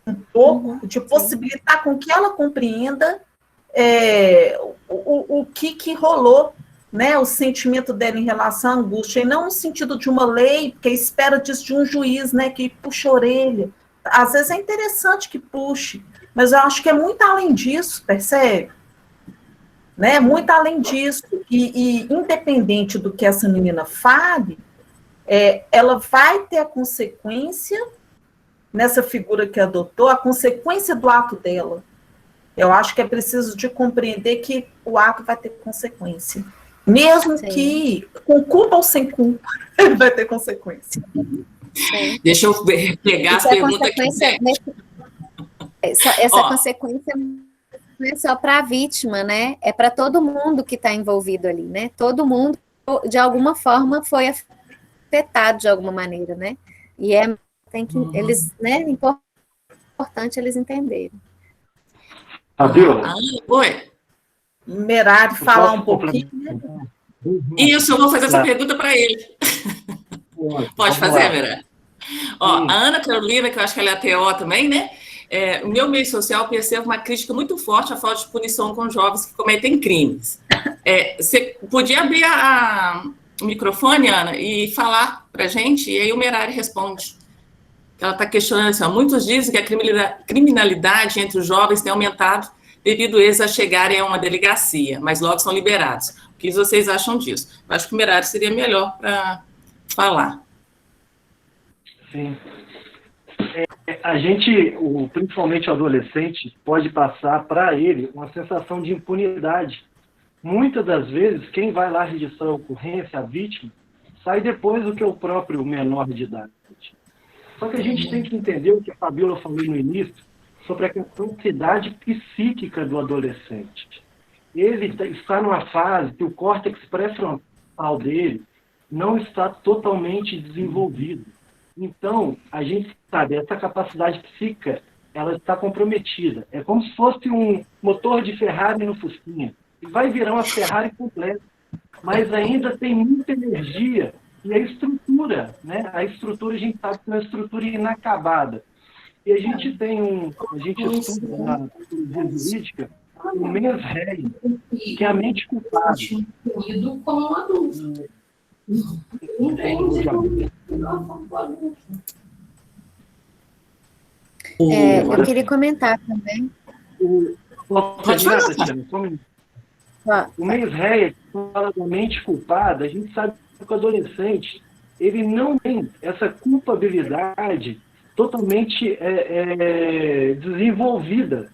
um pouco, de possibilitar com que ela compreenda o que rolou, né, o sentimento dela em relação à angústia, e não no sentido de uma lei, porque espera disso de um juiz, né, que puxa a orelha. Às vezes é interessante que puxe, mas eu acho que é muito além disso, percebe? Né, muito além disso, e independente do que essa menina fale, ela vai ter a consequência, nessa figura que adotou, a consequência do ato dela. Eu acho que é preciso de compreender que o ato vai ter consequência. Mesmo que com culpa ou sem culpa, ele vai ter consequência. Sim. Deixa eu pegar as perguntas aqui. Essa consequência não é só para a vítima, né? É para todo mundo que está envolvido ali, né? Todo mundo, de alguma forma, foi afetado de alguma maneira, né? E tem que eles, né? É importante eles entenderem. Fabiola? Oi. Merari, falar um pouquinho. Isso, eu vou fazer essa pergunta para ele. Pode fazer, Merari? Ó, a Ana Carolina, que eu acho que ela é ATO também, né? O meu meio social percebe uma crítica muito forte à falta de punição com jovens que cometem crimes. Você podia abrir o microfone, Ana, e falar para a gente, e aí o Merari responde. Ela está questionando assim, muitos dizem que a criminalidade entre os jovens tem aumentado devido eles a chegarem a uma delegacia, mas logo são liberados. O que vocês acham disso? Eu acho que o Merari seria melhor para falar. Sim. A gente, principalmente o adolescente, pode passar para ele uma sensação de impunidade. Muitas das vezes, quem vai lá registrar a ocorrência, a vítima, sai depois do que o próprio menor de idade. Só que a gente tem que entender o que a Fabiola falou no início sobre a capacidade psíquica do adolescente. Ele está numa fase que o córtex pré-frontal dele não está totalmente desenvolvido. Então, a gente sabe, essa capacidade psíquica, ela está comprometida. É como se fosse um motor de Ferrari no Fusquinha. Vai virar uma Ferrari completa, mas ainda tem muita energia. E a estrutura, né? A estrutura, a gente sabe que é uma estrutura inacabada. E a gente tem a gente estuda na psicologia jurídica o mens rea, que é a mente culpada. Como adulto. Eu queria comentar também. Pode falar. O mens rea, que fala da mente culpada, a gente sabe que o adolescente, ele não tem essa culpabilidade totalmente desenvolvida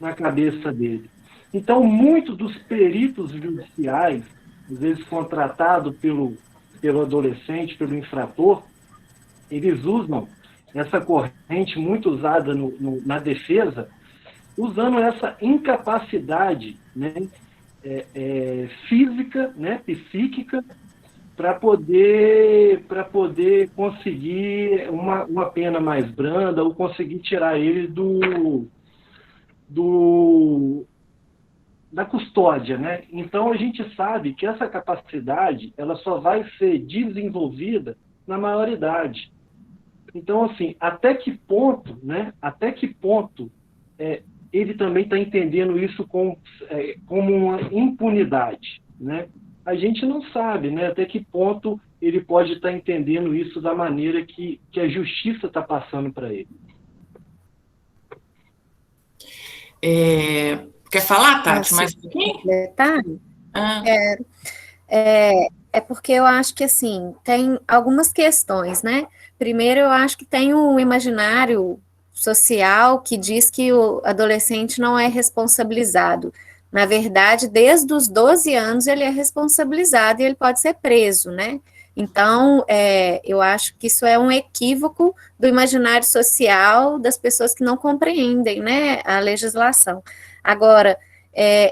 na cabeça dele. Então, muitos dos peritos judiciais, às vezes contratados pelo adolescente, pelo infrator, eles usam essa corrente muito usada na defesa, usando essa incapacidade, né, física, né, psíquica, para poder conseguir uma pena mais branda ou conseguir tirar ele da custódia, né? Então a gente sabe que essa capacidade ela só vai ser desenvolvida na maioridade. Então, assim, até que ponto, né? Até que ponto ele também está entendendo isso como uma impunidade, né? A gente não sabe, né, até que ponto ele pode estar entendendo isso da maneira que a justiça está passando para ele. Quer falar, Tati, mais um pouquinho? Detalhe? É porque eu acho que, assim, tem algumas questões, né? Primeiro, eu acho que tem um imaginário social que diz que o adolescente não é responsabilizado. Na verdade, desde os 12 anos ele é responsabilizado e ele pode ser preso, né? Então, eu acho que isso é um equívoco do imaginário social das pessoas que não compreendem, né, a legislação. Agora,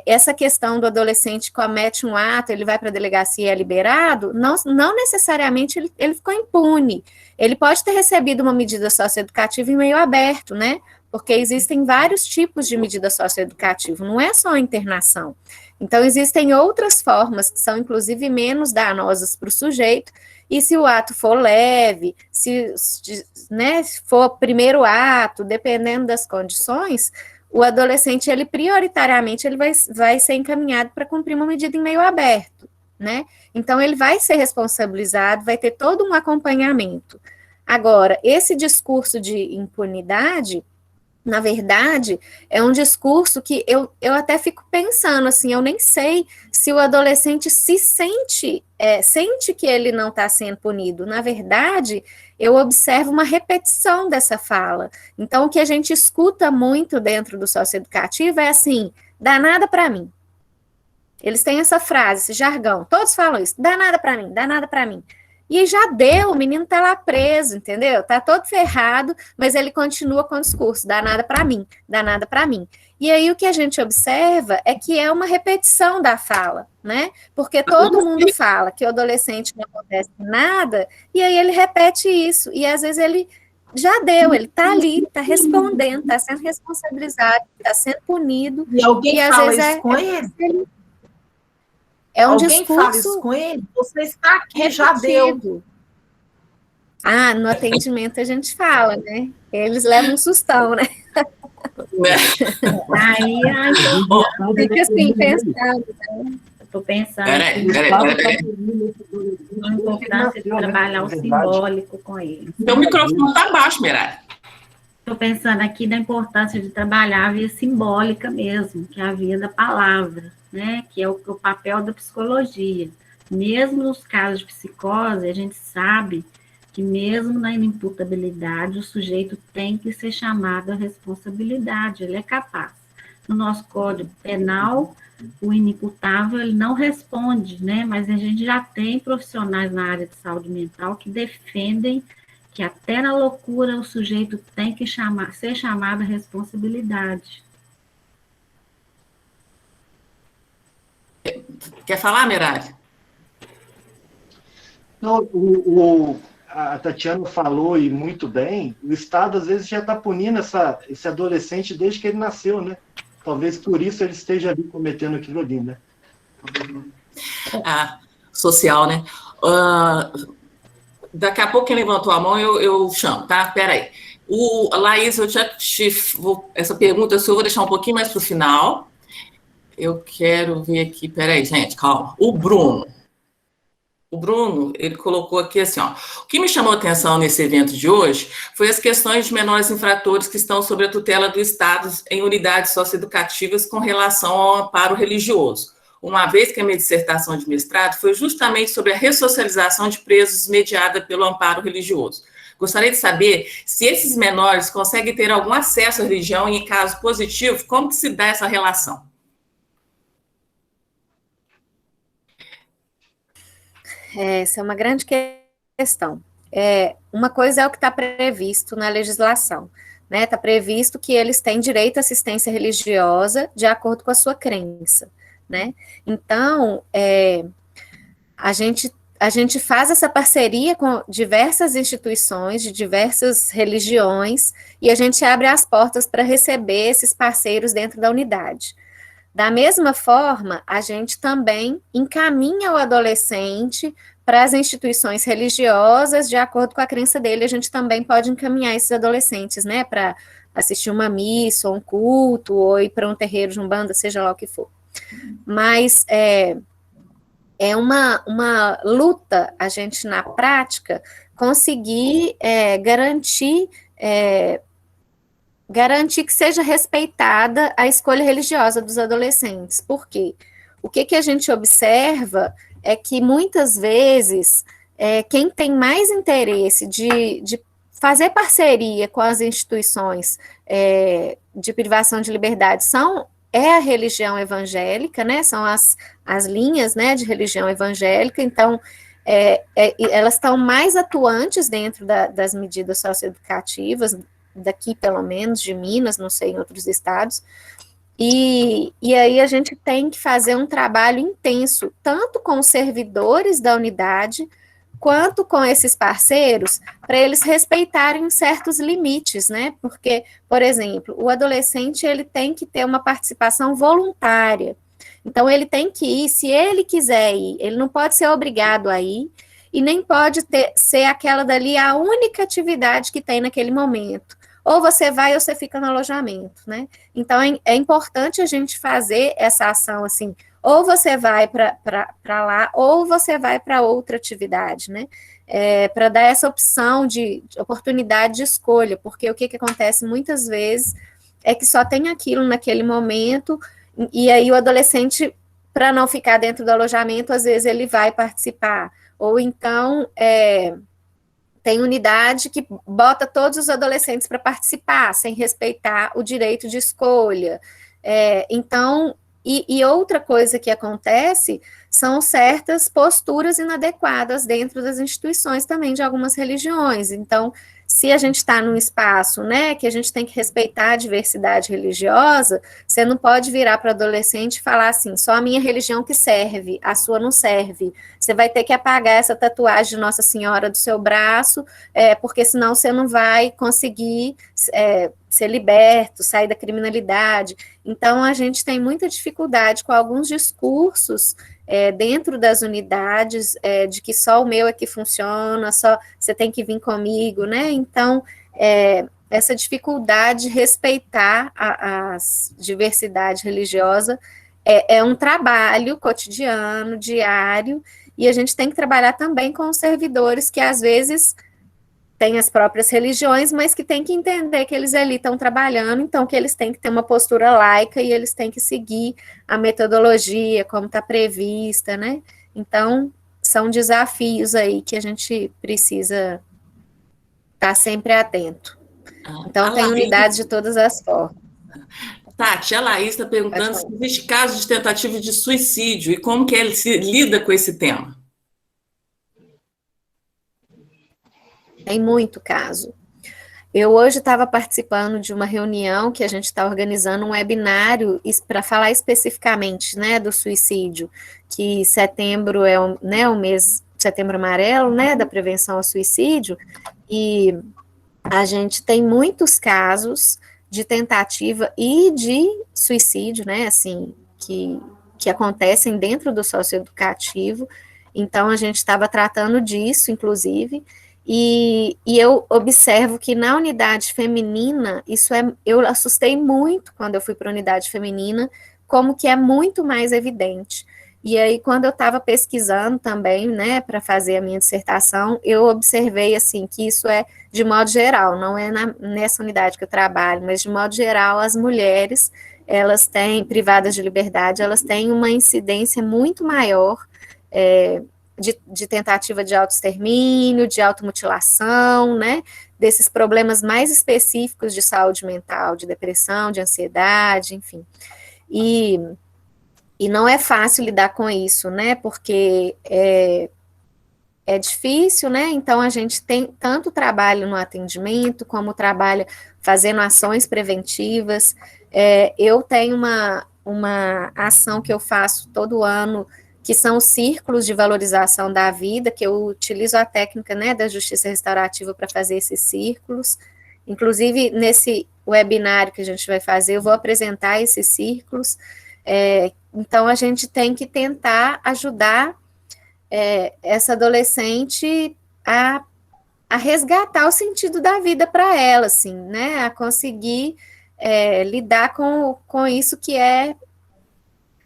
essa questão do adolescente comete um ato, ele vai para a delegacia e é liberado, não necessariamente ele ficou impune. Ele pode ter recebido uma medida socioeducativa em meio aberto, né? porque existem vários tipos de medida socioeducativa, não é só a internação. Então, existem outras formas que são, inclusive, menos danosas para o sujeito, e se o ato for leve, se for primeiro ato, dependendo das condições, o adolescente, ele prioritariamente, ele vai ser encaminhado para cumprir uma medida em meio aberto, né? Então, ele vai ser responsabilizado, vai ter todo um acompanhamento. Agora, esse discurso de impunidade, na verdade, é um discurso que eu até fico pensando, assim, eu nem sei se o adolescente se sente que ele não está sendo punido. Na verdade, eu observo uma repetição dessa fala. Então, o que a gente escuta muito dentro do socioeducativo é assim, dá nada para mim. Eles têm essa frase, esse jargão, todos falam isso, dá nada para mim, dá nada para mim. E já deu, o menino tá lá preso, entendeu? Tá todo ferrado, mas ele continua com o discurso, dá nada para mim, dá nada para mim. E aí o que a gente observa é que é uma repetição da fala, né? Porque todo mundo fala que o adolescente não acontece nada, e aí ele repete isso, e às vezes ele já deu, ele tá ali, tá respondendo, tá sendo responsabilizado, tá sendo punido. E alguém às fala vezes isso com ele? É um Alguém discurso fala isso com ele? Você está aqui, já deu. Ah, no atendimento a gente fala, né? Eles levam um sustão, né? Aí, Fica assim, pensando. eu estou pensando Peraí. na importância de trabalhar o simbólico com eles. Meu microfone está baixo, Merari. Estou pensando aqui na importância de trabalhar a via simbólica mesmo, que é a via da palavra, né? Que é o papel da psicologia. Mesmo nos casos de psicose, a gente sabe que mesmo na inimputabilidade, o sujeito tem que ser chamado à responsabilidade, ele é capaz. No nosso Código Penal, o inimputável, ele não responde, né? Mas a gente já tem profissionais na área de saúde mental que defendem que até na loucura o sujeito tem que ser chamado à responsabilidade. Quer falar, Merari? Não, a Tatiana falou, e muito bem, o Estado às vezes já está punindo esse adolescente desde que ele nasceu, né? Talvez por isso ele esteja ali cometendo aquilo ali, né? Social, né? Daqui a pouco quem levantou a mão eu chamo, tá? Peraí. Laís, essa pergunta eu vou deixar um pouquinho mais para o final. Eu quero ver aqui, peraí, gente, calma. O Bruno, ele colocou aqui assim, ó, o que me chamou a atenção nesse evento de hoje foi as questões de menores infratores que estão sob a tutela do Estado em unidades socioeducativas com relação ao amparo religioso, uma vez que a minha dissertação de mestrado foi justamente sobre a ressocialização de presos mediada pelo amparo religioso. Gostaria de saber se esses menores conseguem ter algum acesso à religião e, em caso positivo, como que se dá essa relação? Essa é uma grande questão. Uma coisa é o que está previsto na legislação, né? Está previsto que eles têm direito à assistência religiosa de acordo com a sua crença, né? Então, a gente faz essa parceria com diversas instituições, de diversas religiões, e a gente abre as portas para receber esses parceiros dentro da unidade. Da mesma forma, a gente também encaminha o adolescente para as instituições religiosas, de acordo com a crença dele, a gente também pode encaminhar esses adolescentes, né, para assistir uma missa, ou um culto, ou ir para um terreiro de umbanda, seja lá o que for. Mas é uma luta, a gente, na prática, conseguir garantir que seja respeitada a escolha religiosa dos adolescentes. Por quê? O que a gente observa é que, muitas vezes, quem tem mais interesse de fazer parceria com as instituições de privação de liberdade é a religião evangélica, né? São as linhas, né, de religião evangélica. Então, elas estão mais atuantes dentro das medidas socioeducativas, daqui pelo menos, de Minas, não sei, em outros estados, e aí a gente tem que fazer um trabalho intenso, tanto com os servidores da unidade, quanto com esses parceiros, para eles respeitarem certos limites, né? Porque, por exemplo, o adolescente ele tem que ter uma participação voluntária. Então, ele tem que ir, se ele quiser ir, ele não pode ser obrigado a ir, e nem pode ser aquela dali a única atividade que tem naquele momento. Ou você vai ou você fica no alojamento, né? Então, é importante a gente fazer essa ação, assim, ou você vai para lá, ou você vai para outra atividade, né? Para dar essa opção de oportunidade de escolha, porque o que acontece muitas vezes é que só tem aquilo naquele momento, e aí o adolescente, para não ficar dentro do alojamento, às vezes ele vai participar, ou então tem unidade que bota todos os adolescentes para participar, sem respeitar o direito de escolha. Então, e outra coisa que acontece são certas posturas inadequadas dentro das instituições também de algumas religiões. Então, se a gente está num espaço, né, que a gente tem que respeitar a diversidade religiosa, você não pode virar para o adolescente e falar assim, só a minha religião que serve, a sua não serve. Você vai ter que apagar essa tatuagem de Nossa Senhora do seu braço, porque senão você não vai conseguir ser liberto, sair da criminalidade. Então, a gente tem muita dificuldade com alguns discursos dentro das unidades, de que só o meu é que funciona, só você tem que vir comigo, né? Então, essa dificuldade de respeitar a diversidade religiosa é um trabalho cotidiano, diário, e a gente tem que trabalhar também com os servidores que, às vezes, têm as próprias religiões, mas que tem que entender que eles ali estão trabalhando, então que eles têm que ter uma postura laica e eles têm que seguir a metodologia como está prevista, né? Então, são desafios aí que a gente precisa estar sempre atento. Então, tem unidades de todas as formas. Tati, a Laís está perguntando se existe casos de tentativa de suicídio e como que ele se lida com esse tema. Tem muito caso. Eu hoje estava participando de uma reunião que a gente está organizando um webinário para falar especificamente, né, do suicídio, que setembro é o mês, setembro amarelo, né, da prevenção ao suicídio, e a gente tem muitos casos de tentativa e de suicídio, né, assim, que acontecem dentro do socioeducativo. Então, a gente estava tratando disso, inclusive, e eu observo que na unidade feminina, eu assustei muito quando eu fui para a unidade feminina, como que é muito mais evidente. E aí, quando eu estava pesquisando também, né, para fazer a minha dissertação, eu observei, assim, que isso é de modo geral, não é nessa unidade que eu trabalho, mas de modo geral, as mulheres, elas têm, privadas de liberdade, elas têm uma incidência muito maior, de tentativa de autoextermínio, de automutilação, né, desses problemas mais específicos de saúde mental, de depressão, de ansiedade, enfim. E não é fácil lidar com isso, né, porque é difícil, né, então a gente tem tanto trabalho no atendimento, como trabalha fazendo ações preventivas. Eu tenho uma ação que eu faço todo ano, que são os círculos de valorização da vida, que eu utilizo a técnica, né, da justiça restaurativa para fazer esses círculos. Inclusive, nesse webinário que a gente vai fazer, eu vou apresentar esses círculos. Então, a gente tem que tentar ajudar essa adolescente a resgatar o sentido da vida para ela, assim, né, a conseguir lidar com isso que é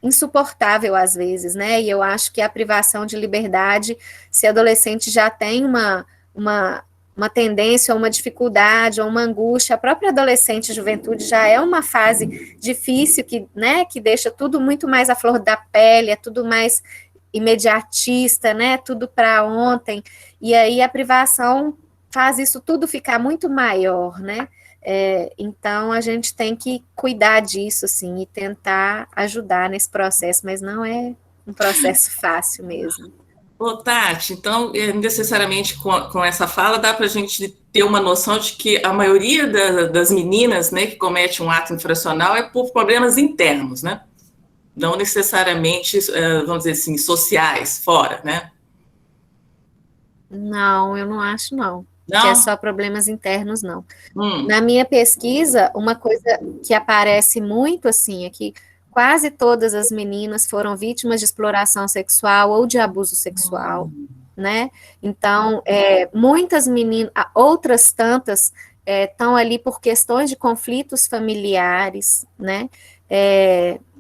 insuportável às vezes, né, e eu acho que a privação de liberdade, se adolescente já tem uma tendência, ou uma dificuldade, ou uma angústia, a própria adolescente e juventude já é uma fase difícil, que deixa tudo muito mais à flor da pele, é tudo mais imediatista, né, tudo para ontem, e aí a privação faz isso tudo ficar muito maior, né. Então, a gente tem que cuidar disso, assim, e tentar ajudar nesse processo, mas não é um processo fácil mesmo. Ô, Tati, então, necessariamente com essa fala, dá para a gente ter uma noção de que a maioria das meninas, né, que cometem um ato infracional é por problemas internos, né? Não necessariamente, vamos dizer assim, sociais, fora, né? Não, eu não acho, não. Não? Que é só problemas internos, não. Na minha pesquisa, uma coisa que aparece muito, assim, é que quase todas as meninas foram vítimas de exploração sexual ou de abuso sexual, né? Então, muitas meninas, outras tantas, estão ali por questões de conflitos familiares, né?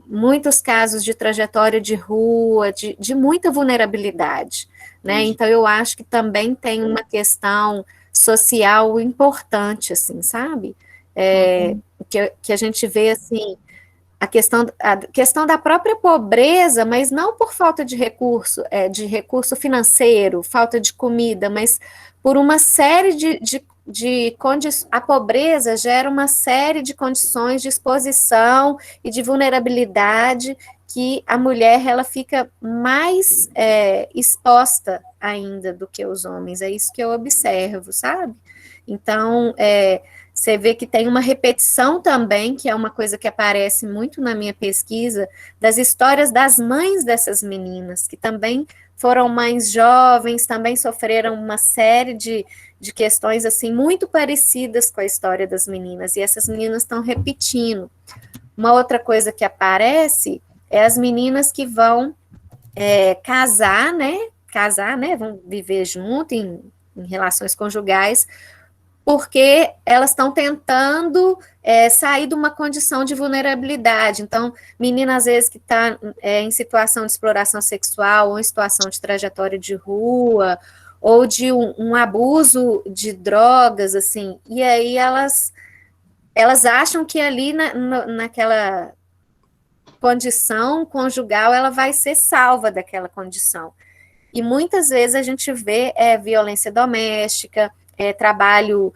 Muitos casos de trajetória de rua, de muita vulnerabilidade, né? Então, eu acho que também tem uma questão social importante, assim, sabe? Que a gente vê, assim, a questão da própria pobreza, mas não por falta de recurso financeiro, falta de comida, mas por uma série de condições. A pobreza gera uma série de condições de exposição e de vulnerabilidade que a mulher ela fica mais exposta ainda do que os homens. É isso que eu observo, sabe? Então, você vê que tem uma repetição também, que é uma coisa que aparece muito na minha pesquisa, das histórias das mães dessas meninas, que também foram mães jovens, também sofreram uma série de questões assim muito parecidas com a história das meninas, e essas meninas estão repetindo. Uma outra coisa que aparece é as meninas que vão casar, né, vão viver junto em relações conjugais, porque elas estão tentando sair de uma condição de vulnerabilidade. Então, menina, às vezes, que está em situação de exploração sexual, ou em situação de trajetória de rua, ou de um abuso de drogas, assim, e aí elas acham que ali naquela condição conjugal, ela vai ser salva daquela condição. E muitas vezes a gente vê violência doméstica, trabalho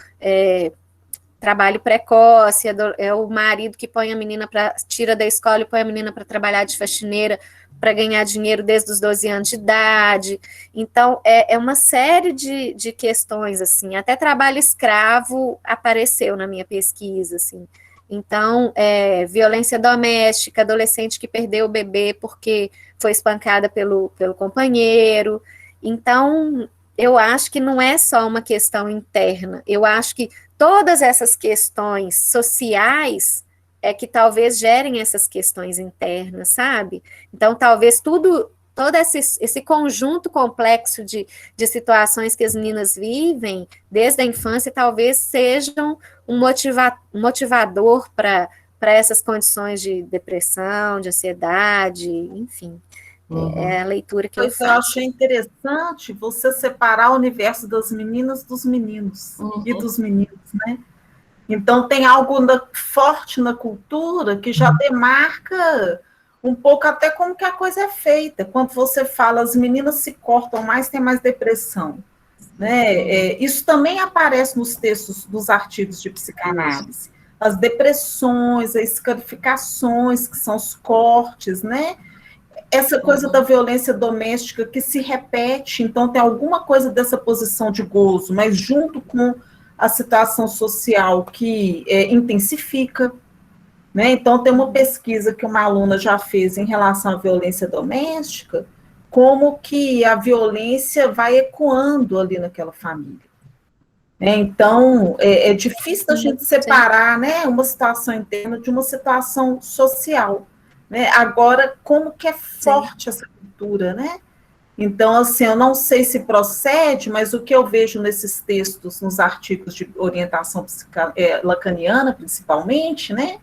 precoce, é o marido que põe a menina tira da escola e põe a menina para trabalhar de faxineira para ganhar dinheiro desde os 12 anos de idade. Então, é uma série de questões, assim, até trabalho escravo apareceu na minha pesquisa, assim. Então, violência doméstica, adolescente que perdeu o bebê porque foi espancada pelo companheiro. Então, eu acho que não é só uma questão interna, eu acho que todas essas questões sociais que talvez gerem essas questões internas, sabe? Então, talvez todo esse conjunto complexo de situações que as meninas vivem desde a infância, talvez sejam um motivador para essas condições de depressão, de ansiedade, enfim. É a leitura que eu faço. Eu achei interessante você separar o universo das meninas dos meninos e dos meninos, né? Então, tem algo forte na cultura que já demarca um pouco até como que a coisa é feita. Quando você fala, as meninas se cortam mais, tem mais depressão, né? Isso também aparece nos textos dos artigos de psicanálise. As depressões, as escarificações, que são os cortes, né? Essa coisa da violência doméstica que se repete, então tem alguma coisa dessa posição de gozo, mas junto com a situação social que intensifica, né? Então tem uma pesquisa que uma aluna já fez em relação à violência doméstica, como que a violência vai ecoando ali naquela família. Então, é difícil da gente separar, né, uma situação interna de uma situação social. Né? Agora, como que é forte essa cultura, né? Então, assim, eu não sei se procede, mas o que eu vejo nesses textos, nos artigos de orientação lacaniana, principalmente, né?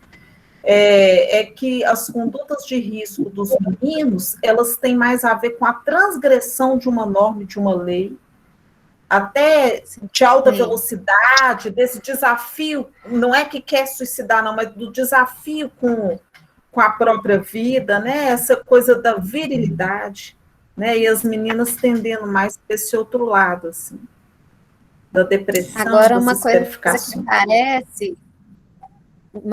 É que as condutas de risco dos meninos, elas têm mais a ver com a transgressão de uma norma, de uma lei, até de alta velocidade, desse desafio, não é que quer suicidar, não, mas do desafio com a própria vida, né? Essa coisa da virilidade, né? E as meninas tendendo mais para esse outro lado, assim, da depressão. Agora, uma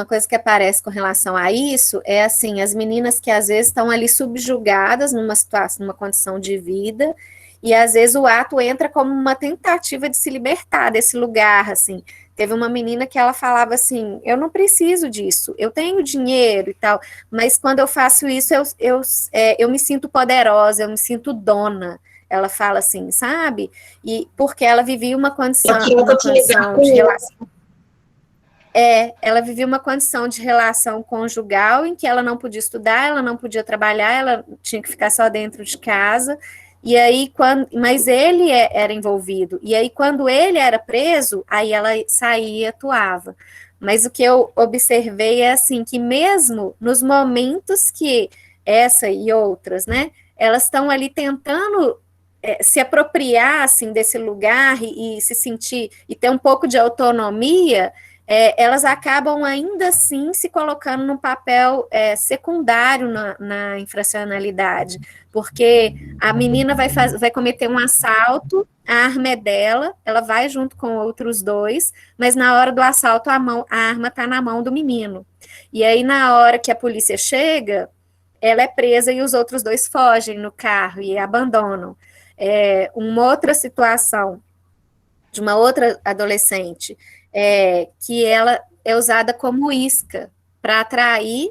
coisa que aparece com relação a isso é assim, as meninas que às vezes estão ali subjugadas numa situação, numa condição de vida, e às vezes o ato entra como uma tentativa de se libertar desse lugar, assim. Teve uma menina que ela falava assim, eu não preciso disso, eu tenho dinheiro e tal, mas quando eu faço isso, eu me sinto poderosa, eu me sinto dona, ela fala assim, sabe? E porque ela vivia uma condição de relação. Ela vivia uma condição de relação conjugal em que ela não podia estudar, ela não podia trabalhar, ela tinha que ficar só dentro de casa. E aí, mas ele era envolvido. E aí, quando ele era preso, aí ela saía e atuava. Mas o que eu observei é assim, que mesmo nos momentos que essa e outras, né, elas estão ali tentando se apropriar, assim, desse lugar e se sentir, e ter um pouco de autonomia, elas acabam ainda assim se colocando num papel secundário na infracionalidade, porque a menina vai cometer um assalto, a arma é dela, ela vai junto com outros dois, mas na hora do assalto a arma está na mão do menino. E aí, na hora que a polícia chega, ela é presa e os outros dois fogem no carro e abandonam. Uma outra situação de uma outra adolescente, que ela é usada como isca para atrair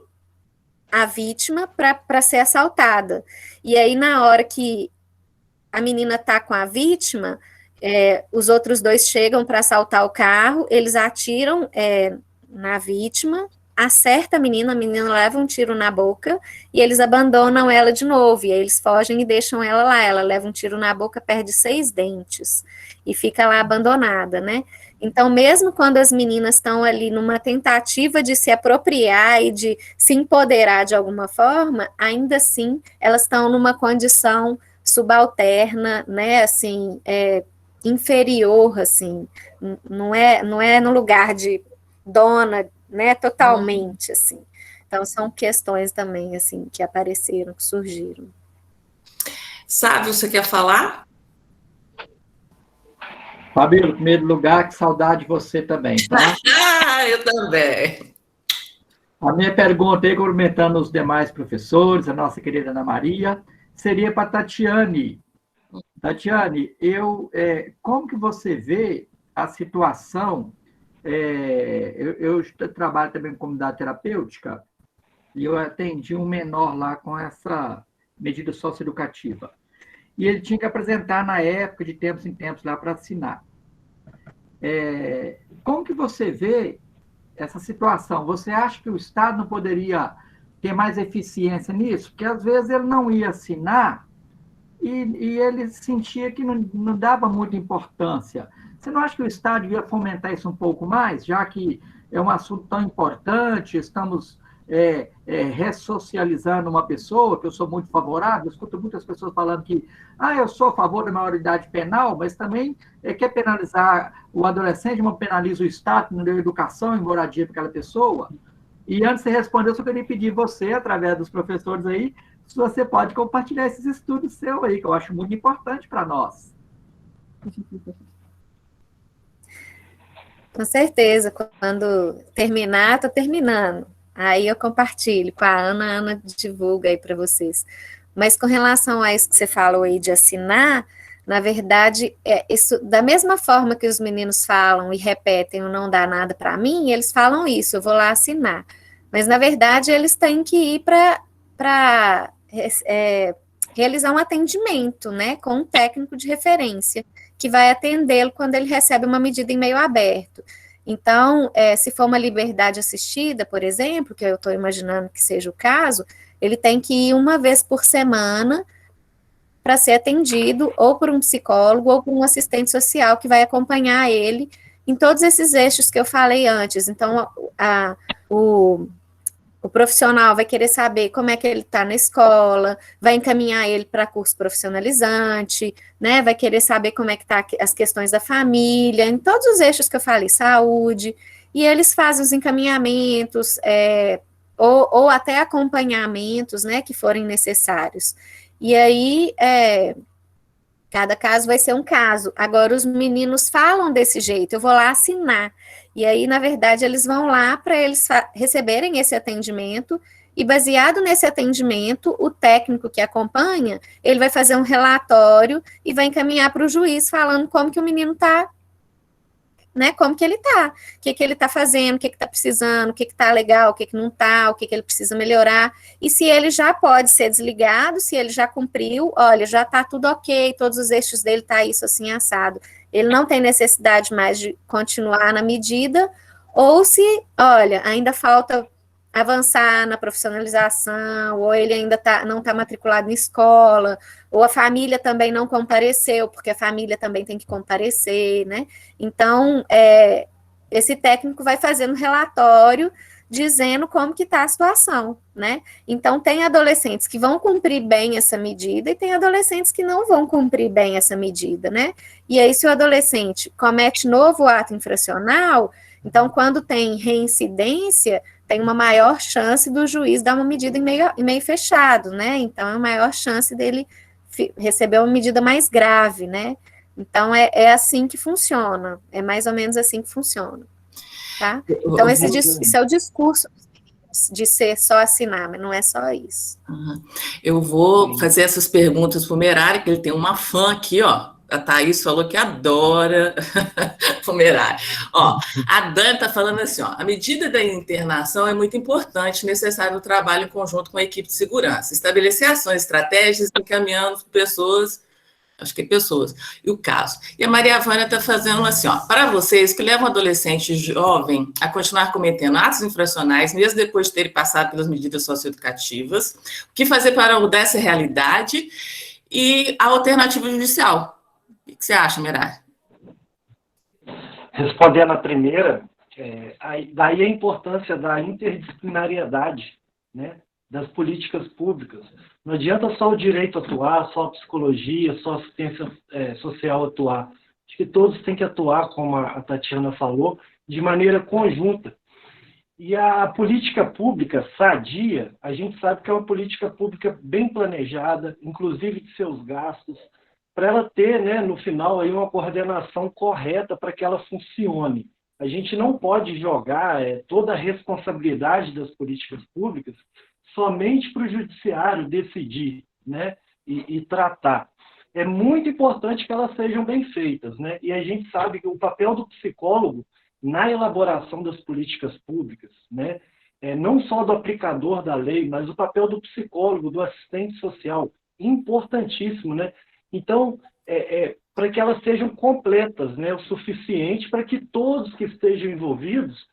a vítima para ser assaltada. E aí, na hora que a menina está com a vítima, os outros dois chegam para assaltar o carro, eles atiram na vítima, acerta a menina leva um tiro na boca, e eles abandonam ela de novo, e aí eles fogem e deixam ela lá, ela leva um tiro na boca, perde 6 dentes, e fica lá abandonada, né? Então, mesmo quando as meninas estão ali numa tentativa de se apropriar e de se empoderar de alguma forma, ainda assim, elas estão numa condição subalterna, né, assim, inferior, assim, não é no lugar de dona, né, totalmente, assim. Então, são questões também, assim, que apareceram, que surgiram. Sávio, você quer falar? Fabíola, em primeiro lugar, que saudade de você também, tá? Eu também. A minha pergunta aí, cumprimentando os demais professores, a nossa querida Ana Maria, seria para a Tatiane. Tatiane, como que você vê a situação? Eu trabalho também em comunidade terapêutica e eu atendi um menor lá com essa medida socioeducativa. E ele tinha que apresentar na época, de tempos em tempos, lá para assinar. Como que você vê essa situação? Você acha que o Estado não poderia ter mais eficiência nisso? Porque, às vezes, ele não ia assinar e ele sentia que não dava muita importância. Você não acha que o Estado devia fomentar isso um pouco mais, já que é um assunto tão importante, estamos ressocializando uma pessoa, que eu sou muito favorável, eu escuto muitas pessoas falando que eu sou a favor da maioridade penal, mas também quer penalizar o adolescente, mas penaliza o Estado, não deu educação e moradia para aquela pessoa. E antes de você responder, eu só queria pedir você, através dos professores aí, se você pode compartilhar esses estudos seus aí, que eu acho muito importante para nós. Com certeza, quando terminar, estou terminando. Aí eu compartilho com a Ana divulga aí para vocês. Mas com relação a isso que você falou aí de assinar, na verdade, isso, da mesma forma que os meninos falam e repetem o não dá nada para mim, eles falam isso, eu vou lá assinar. Mas, na verdade, eles têm que ir para realizar um atendimento, né, com um técnico de referência, que vai atendê-lo quando ele recebe uma medida em meio aberto. Então, se for uma liberdade assistida, por exemplo, que eu estou imaginando que seja o caso, ele tem que ir uma vez por semana para ser atendido ou por um psicólogo ou por um assistente social que vai acompanhar ele em todos esses eixos que eu falei antes. Então, o profissional vai querer saber como é que ele está na escola, vai encaminhar ele para curso profissionalizante, né? Vai querer saber como é que está as questões da família, em todos os eixos que eu falei, saúde, e eles fazem os encaminhamentos, ou até acompanhamentos, né, que forem necessários. E aí, cada caso vai ser um caso. Agora, os meninos falam desse jeito, eu vou lá assinar. E aí, na verdade, eles vão lá para eles receberem esse atendimento, e baseado nesse atendimento, o técnico que acompanha, ele vai fazer um relatório e vai encaminhar para o juiz falando como que o menino está né, como que ele tá, o que ele tá fazendo, o que tá precisando, o que tá legal, o que não tá, o que ele precisa melhorar, e se ele já pode ser desligado, se ele já cumpriu, olha, já tá tudo ok, todos os eixos dele tá isso assim, assado, ele não tem necessidade mais de continuar na medida, ou se, olha, ainda falta avançar na profissionalização, ou ele ainda não está matriculado em escola, ou a família também não compareceu, porque a família também tem que comparecer, né? Então, esse técnico vai fazendo um relatório dizendo como que está a situação, né? Então, tem adolescentes que vão cumprir bem essa medida e tem adolescentes que não vão cumprir bem essa medida, né? E aí, se o adolescente comete novo ato infracional, então, quando tem reincidência, tem uma maior chance do juiz dar uma medida em meio fechado, né? Então, é uma maior chance dele receber uma medida mais grave, né? Então, é assim que funciona, é mais ou menos assim que funciona, tá? Então, esse é o discurso de ser só assinar, mas não é só isso. Eu vou fazer essas perguntas para o Merari, que ele tem uma fã aqui, ó. A Thaís falou que adora fumerário. Ó, a Dan está falando assim, ó, a medida da internação é muito importante, necessário o trabalho em conjunto com a equipe de segurança, estabelecer ações, estratégias, encaminhando pessoas, acho que é pessoas, e o caso. E a Maria Vânia está fazendo assim, ó, para vocês que levam um adolescente jovem a continuar cometendo atos infracionais, mesmo depois de terem passado pelas medidas socioeducativas, o que fazer para mudar essa realidade e a alternativa judicial? O que você acha, Merari? Respondendo a primeira, daí a importância da interdisciplinariedade, né, das políticas públicas. Não adianta só o direito atuar, só a psicologia, só a assistência social atuar. Acho que todos têm que atuar, como a Tatiana falou, de maneira conjunta. E a política pública sadia, a gente sabe que é uma política pública bem planejada, inclusive de seus gastos, para ela ter, né, no final, aí, uma coordenação correta para que ela funcione. A gente não pode jogar toda a responsabilidade das políticas públicas somente para o judiciário decidir, né, e tratar. É muito importante que elas sejam bem feitas, né? E a gente sabe que o papel do psicólogo na elaboração das políticas públicas, né, não só do aplicador da lei, mas o papel do psicólogo, do assistente social, importantíssimo, né? Então, para que elas sejam completas, né, o suficiente para que todos que estejam envolvidos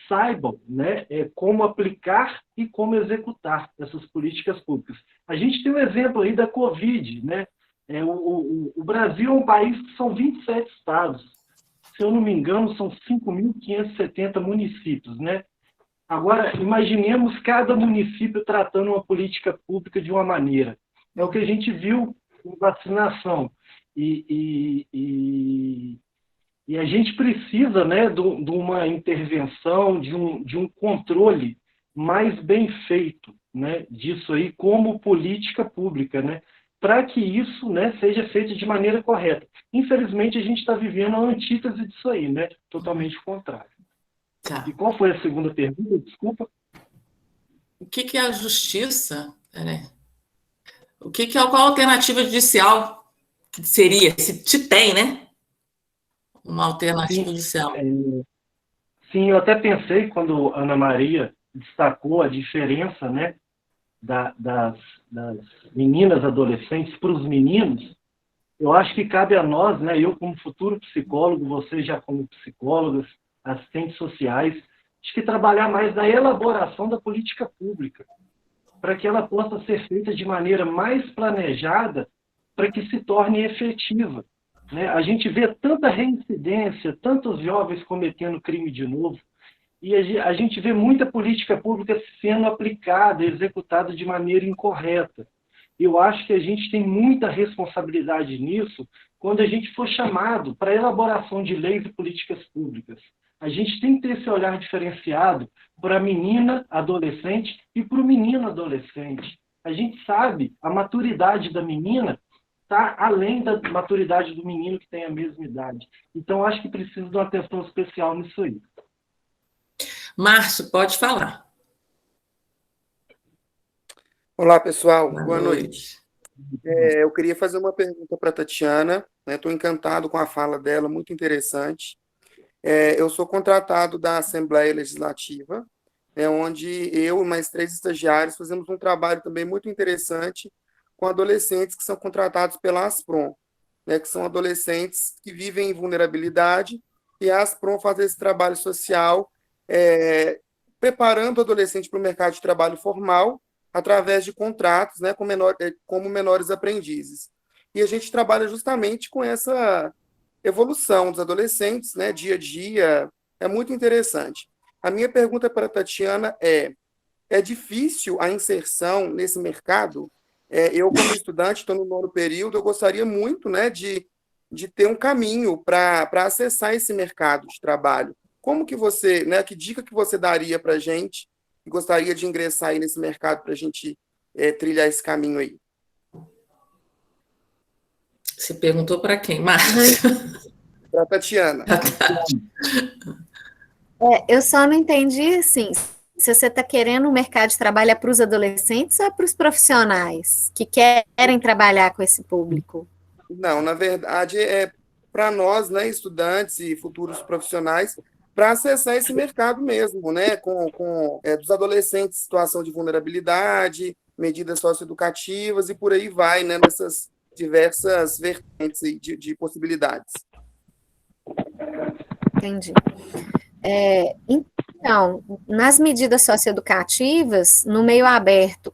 saibam, né, como aplicar e como executar essas políticas públicas. A gente tem um exemplo aí da Covid, né? O Brasil é um país que são 27 estados. Se eu não me engano, são 5.570 municípios, né? Agora, imaginemos cada município tratando uma política pública de uma maneira. É o que a gente viu com vacinação. E a gente precisa, né, de uma intervenção, de um controle mais bem feito, né, disso aí como política pública, né, para que isso, né, seja feito de maneira correta. Infelizmente, a gente está vivendo a antítese disso aí, né, totalmente o contrário. Tá. E qual foi a segunda pergunta? Desculpa. O que é a justiça? Qual a alternativa judicial que seria, se tem, né? Uma alternativa judicial. Sim, eu até pensei, quando a Ana Maria destacou a diferença, né, das meninas adolescentes para os meninos, eu acho que cabe a nós, né, eu como futuro psicólogo, vocês já como psicólogas, assistentes sociais, acho que trabalhar mais na elaboração da política pública, para que ela possa ser feita de maneira mais planejada, para que se torne efetiva. Né? A gente vê tanta reincidência, tantos jovens cometendo crime de novo, e a gente vê muita política pública sendo aplicada, executada de maneira incorreta. Eu acho que a gente tem muita responsabilidade nisso quando a gente for chamado para a elaboração de leis e políticas públicas. A gente tem que ter esse olhar diferenciado para a menina adolescente e para o menino adolescente. A gente sabe, a maturidade da menina está além da maturidade do menino que tem a mesma idade. Então, acho que precisa de uma atenção especial nisso aí. Márcio, pode falar. Olá, pessoal. Boa noite. Eu queria fazer uma pergunta para a Tatiana. Estou encantado com a fala dela, muito interessante. Eu sou contratado da Assembleia Legislativa, onde eu e mais 3 estagiários fazemos um trabalho também muito interessante com adolescentes que são contratados pela Asprom, que são adolescentes que vivem em vulnerabilidade, e a Asprom faz esse trabalho social, preparando o adolescente para o mercado de trabalho formal, através de contratos, como menores aprendizes. E a gente trabalha justamente com essa evolução dos adolescentes, dia a dia, é muito interessante. A minha pergunta para a Tatiana é difícil a inserção nesse mercado? Eu, como estudante, estou no 9º período, eu gostaria muito, de ter um caminho para acessar esse mercado de trabalho. Como que você, que dica que você daria para a gente que gostaria de ingressar aí nesse mercado para a gente trilhar esse caminho aí? Você perguntou para quem, Márcia? Para a Tatiana. Eu só não entendi, assim, se você está querendo um mercado de trabalho para os adolescentes ou para os profissionais que querem trabalhar com esse público? Não, na verdade, é para nós, estudantes e futuros profissionais, para acessar esse mercado mesmo, com dos adolescentes em situação de vulnerabilidade, medidas socioeducativas e por aí vai, nessas diversas vertentes de possibilidades. Entendi. Então, nas medidas socioeducativas, no meio aberto,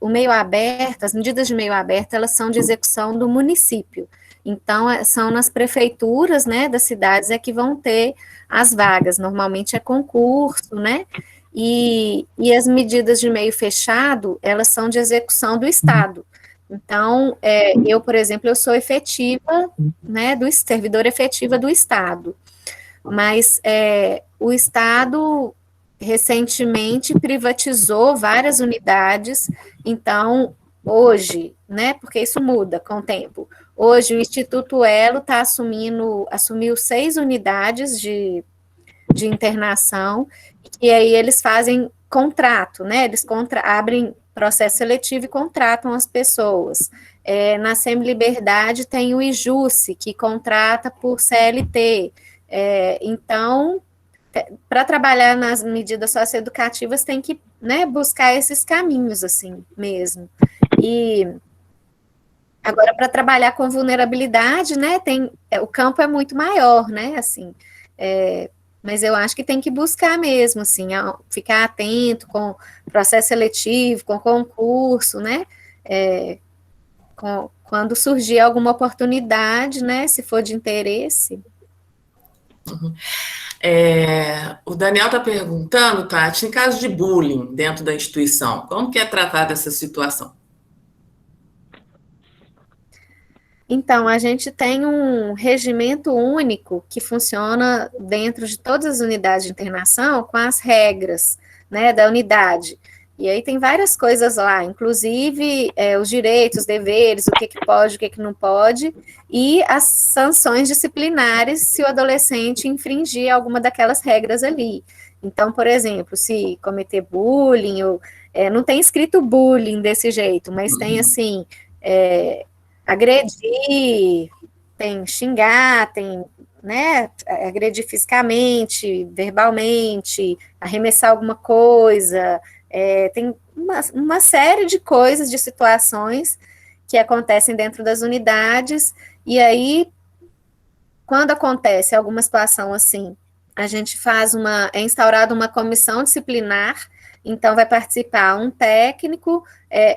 as medidas de meio aberto, elas são de execução do município. Então, são nas prefeituras, das cidades que vão ter as vagas. Normalmente é concurso, E as medidas de meio fechado, elas são de execução do Estado. Então, eu, por exemplo, eu sou efetiva, servidora efetiva do Estado. Mas o Estado recentemente privatizou várias unidades, então, hoje, porque isso muda com o tempo, hoje o Instituto Elo assumiu 6 unidades de internação, e aí eles fazem contrato, eles abrem processo seletivo e contratam as pessoas. Na Semi-Liberdade tem o IJUSE, que contrata por CLT. Então, para trabalhar nas medidas socioeducativas, tem que buscar esses caminhos, assim, mesmo. E agora, para trabalhar com vulnerabilidade, o campo é muito maior, assim, mas eu acho que tem que buscar mesmo, assim, ficar atento com processo seletivo, com concurso, quando surgir alguma oportunidade, se for de interesse. Uhum. O Daniel está perguntando, Tati, em caso de bullying dentro da instituição, como que é tratada essa situação? Então, a gente tem um regimento único que funciona dentro de todas as unidades de internação com as regras, da unidade. E aí tem várias coisas lá, inclusive os direitos, deveres, o que pode, o que não pode, e as sanções disciplinares se o adolescente infringir alguma daquelas regras ali. Então, por exemplo, se cometer bullying, não tem escrito bullying desse jeito, mas tem assim, agredir, tem xingar, tem, agredir fisicamente, verbalmente, arremessar alguma coisa. Tem uma série de coisas, de situações que acontecem dentro das unidades, e aí, quando acontece alguma situação assim, a gente é instaurada uma comissão disciplinar, então vai participar um técnico,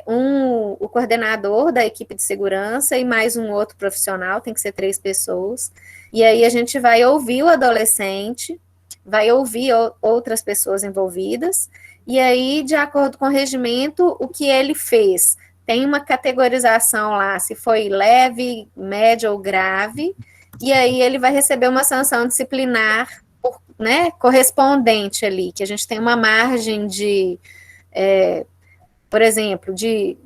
o coordenador da equipe de segurança e mais um outro profissional, tem que ser 3 pessoas, e aí a gente vai ouvir o adolescente, vai ouvir outras pessoas envolvidas, e aí, de acordo com o regimento, o que ele fez? Tem uma categorização lá, se foi leve, média ou grave, e aí ele vai receber uma sanção disciplinar, correspondente ali, que a gente tem uma margem de, por exemplo, de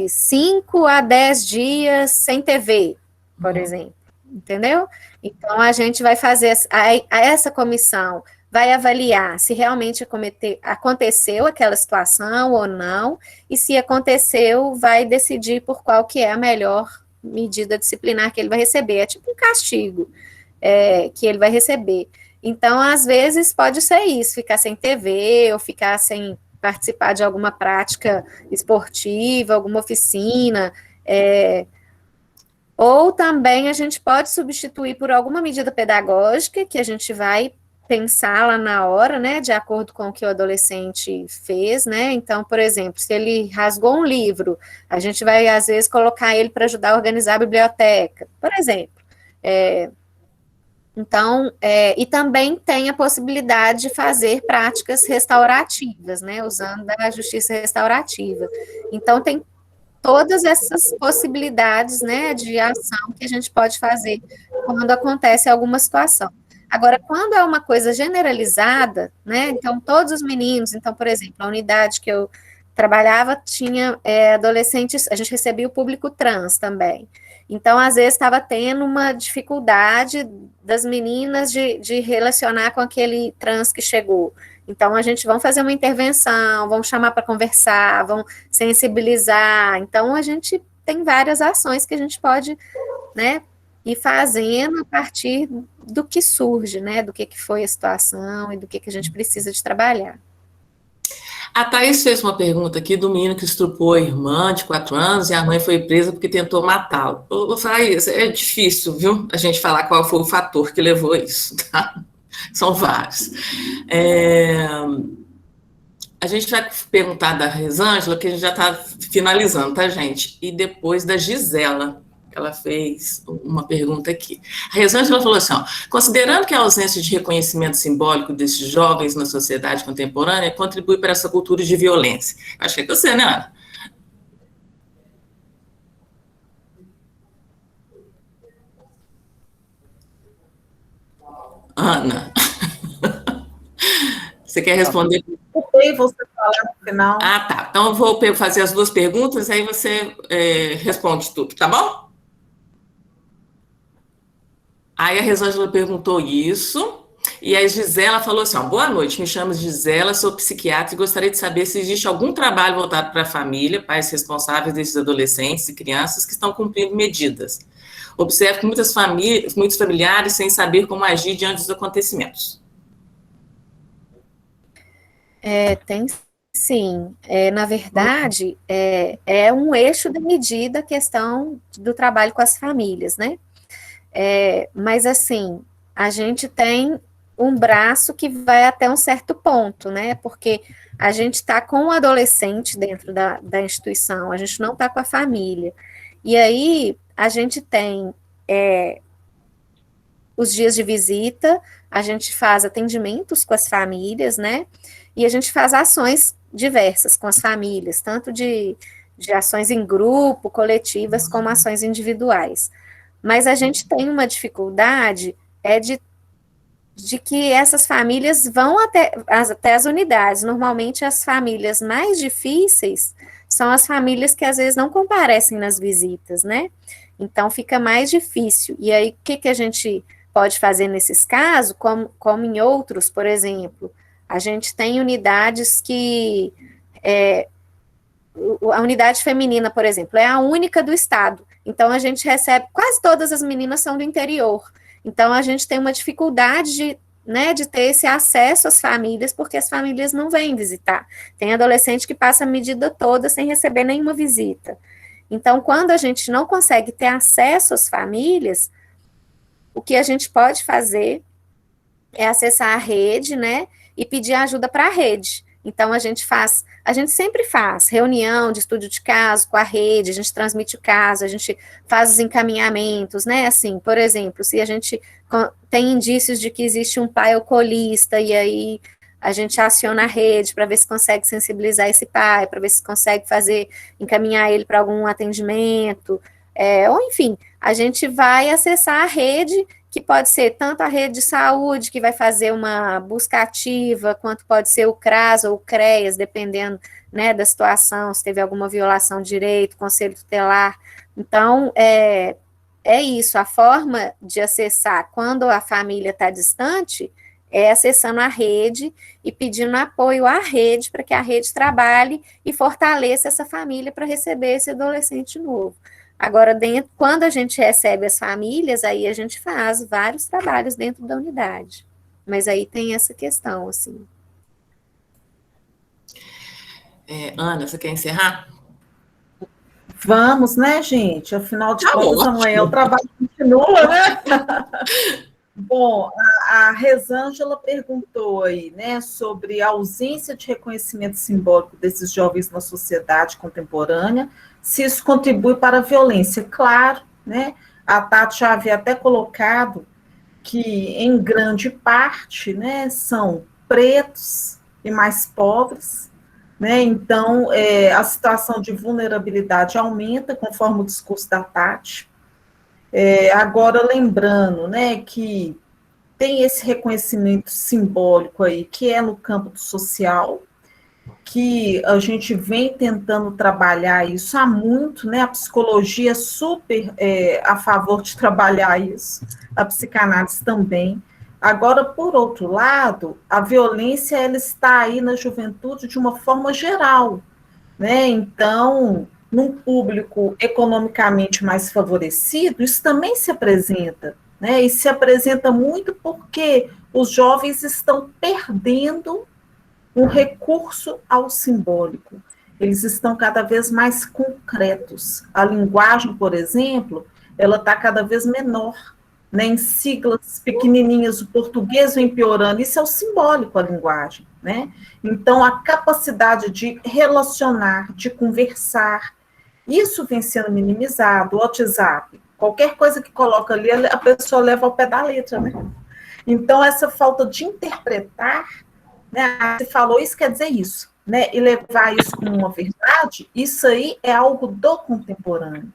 5 a 10 dias sem TV, por exemplo, entendeu? Então, a gente vai fazer, essa comissão vai avaliar se realmente aconteceu aquela situação ou não, e se aconteceu, vai decidir por qual que é a melhor medida disciplinar que ele vai receber. É tipo um castigo que ele vai receber. Então, às vezes, pode ser isso, ficar sem TV, ou ficar sem participar de alguma prática esportiva, alguma oficina, ou também a gente pode substituir por alguma medida pedagógica que a gente vai pensar lá na hora, né, de acordo com o que o adolescente fez, né, então, por exemplo, se ele rasgou um livro, a gente vai, às vezes, colocar ele para ajudar a organizar a biblioteca, por exemplo. Então, e também tem a possibilidade de fazer práticas restaurativas, né, usando a justiça restaurativa. Então, tem todas essas possibilidades, né, de ação que a gente pode fazer quando acontece alguma situação. Agora, quando é uma coisa generalizada, né, então todos os meninos, então, por exemplo, a unidade que eu trabalhava tinha adolescentes, a gente recebia o público trans também. Então, às vezes, estava tendo uma dificuldade das meninas de relacionar com aquele trans que chegou. Então, a gente vamos fazer uma intervenção, vamos chamar para conversar, vamos sensibilizar. Então, a gente tem várias ações que a gente pode, né, ir fazendo a partir do que surge, né, do que foi a situação e do que a gente precisa de trabalhar. A Thaís fez uma pergunta aqui do menino que estuprou a irmã de 4 anos e a mãe foi presa porque tentou matá-lo. Ô, Thaís, é difícil, viu, a gente falar qual foi o fator que levou a isso, tá? São vários. A gente vai perguntar da Rosângela, que a gente já está finalizando, tá, gente? E depois da Gisela, que ela fez uma pergunta aqui. A Rosângela falou assim, ó, considerando que a ausência de reconhecimento simbólico desses jovens na sociedade contemporânea contribui para essa cultura de violência. Acho que é você, né, Ana? Ana. Você quer responder? Você falar no final. Ah, tá. Então eu vou fazer as duas perguntas, aí você responde tudo, tá bom? Aí a Rosângela perguntou isso, e a Gisela falou assim, ó, boa noite, me chamo Gisela, sou psiquiatra e gostaria de saber se existe algum trabalho voltado para a família, pais responsáveis desses adolescentes e crianças que estão cumprindo medidas. Observo que muitos familiares sem saber como agir diante dos acontecimentos. Tem sim. Na verdade, é um eixo de medida a questão do trabalho com as famílias, né? Mas, assim, a gente tem um braço que vai até um certo ponto, né? Porque a gente está com o adolescente dentro da instituição, a gente não está com a família. E aí, a gente tem os dias de visita, a gente faz atendimentos com as famílias, né? E a gente faz ações diversas com as famílias, tanto de ações em grupo, coletivas, como ações individuais. Mas a gente tem uma dificuldade de que essas famílias vão até as unidades. Normalmente, as famílias mais difíceis são as famílias que, às vezes, não comparecem nas visitas, né? Então, fica mais difícil. E aí, o que a gente pode fazer nesses casos, como em outros, por exemplo, a gente tem unidades que... a unidade feminina, por exemplo, é a única do estado. Então, a gente recebe... Quase todas as meninas são do interior. Então, a gente tem uma dificuldade de ter esse acesso às famílias, porque as famílias não vêm visitar. Tem adolescente que passa a medida toda sem receber nenhuma visita. Então, quando a gente não consegue ter acesso às famílias, o que a gente pode fazer é acessar a rede, né, e pedir ajuda para a rede. Então, a gente sempre faz reunião de estudo de caso com a rede, a gente transmite o caso, a gente faz os encaminhamentos, né, assim, por exemplo, se a gente tem indícios de que existe um pai alcoolista, e aí a gente aciona a rede para ver se consegue sensibilizar esse pai, para ver se consegue encaminhar ele para algum atendimento, ou enfim, a gente vai acessar a rede, que pode ser tanto a rede de saúde, que vai fazer uma busca ativa, quanto pode ser o CRAS ou o CREAS, dependendo, né, da situação, se teve alguma violação de direito, conselho tutelar. Então, é isso, a forma de acessar quando a família está distante é acessando a rede e pedindo apoio à rede para que a rede trabalhe e fortaleça essa família para receber esse adolescente novo. Agora, quando a gente recebe as famílias, aí a gente faz vários trabalhos dentro da unidade. Mas aí tem essa questão, assim. Ana, você quer encerrar? Vamos, né, gente? Afinal de contas, ótimo. amanhã o trabalho continua, né? Bom, a Resângela perguntou aí, né, sobre a ausência de reconhecimento simbólico desses jovens na sociedade contemporânea, se isso contribui para a violência. Claro, né? A Tati já havia até colocado que, em grande parte, né, são pretos e mais pobres, né? Então, a situação de vulnerabilidade aumenta conforme o discurso da Tati. Agora, lembrando, né, que tem esse reconhecimento simbólico aí, que é no campo do social, que a gente vem tentando trabalhar isso há muito, né? A psicologia é super a favor de trabalhar isso, a psicanálise também. Agora, por outro lado, a violência ela está aí na juventude de uma forma geral, né? Então, num público economicamente mais favorecido, isso também se apresenta, né? E se apresenta muito porque os jovens estão perdendo um recurso ao simbólico. Eles estão cada vez mais concretos. A linguagem, por exemplo, ela está cada vez menor, né? Em siglas pequenininhas, o português vem piorando. Isso é o simbólico, a linguagem, né? Então, a capacidade de relacionar, de conversar, isso vem sendo minimizado. O WhatsApp, qualquer coisa que coloca ali, a pessoa leva ao pé da letra, né? Então, essa falta de interpretar, né? Você falou isso, quer dizer isso, né? E levar isso como uma verdade, isso aí é algo do contemporâneo.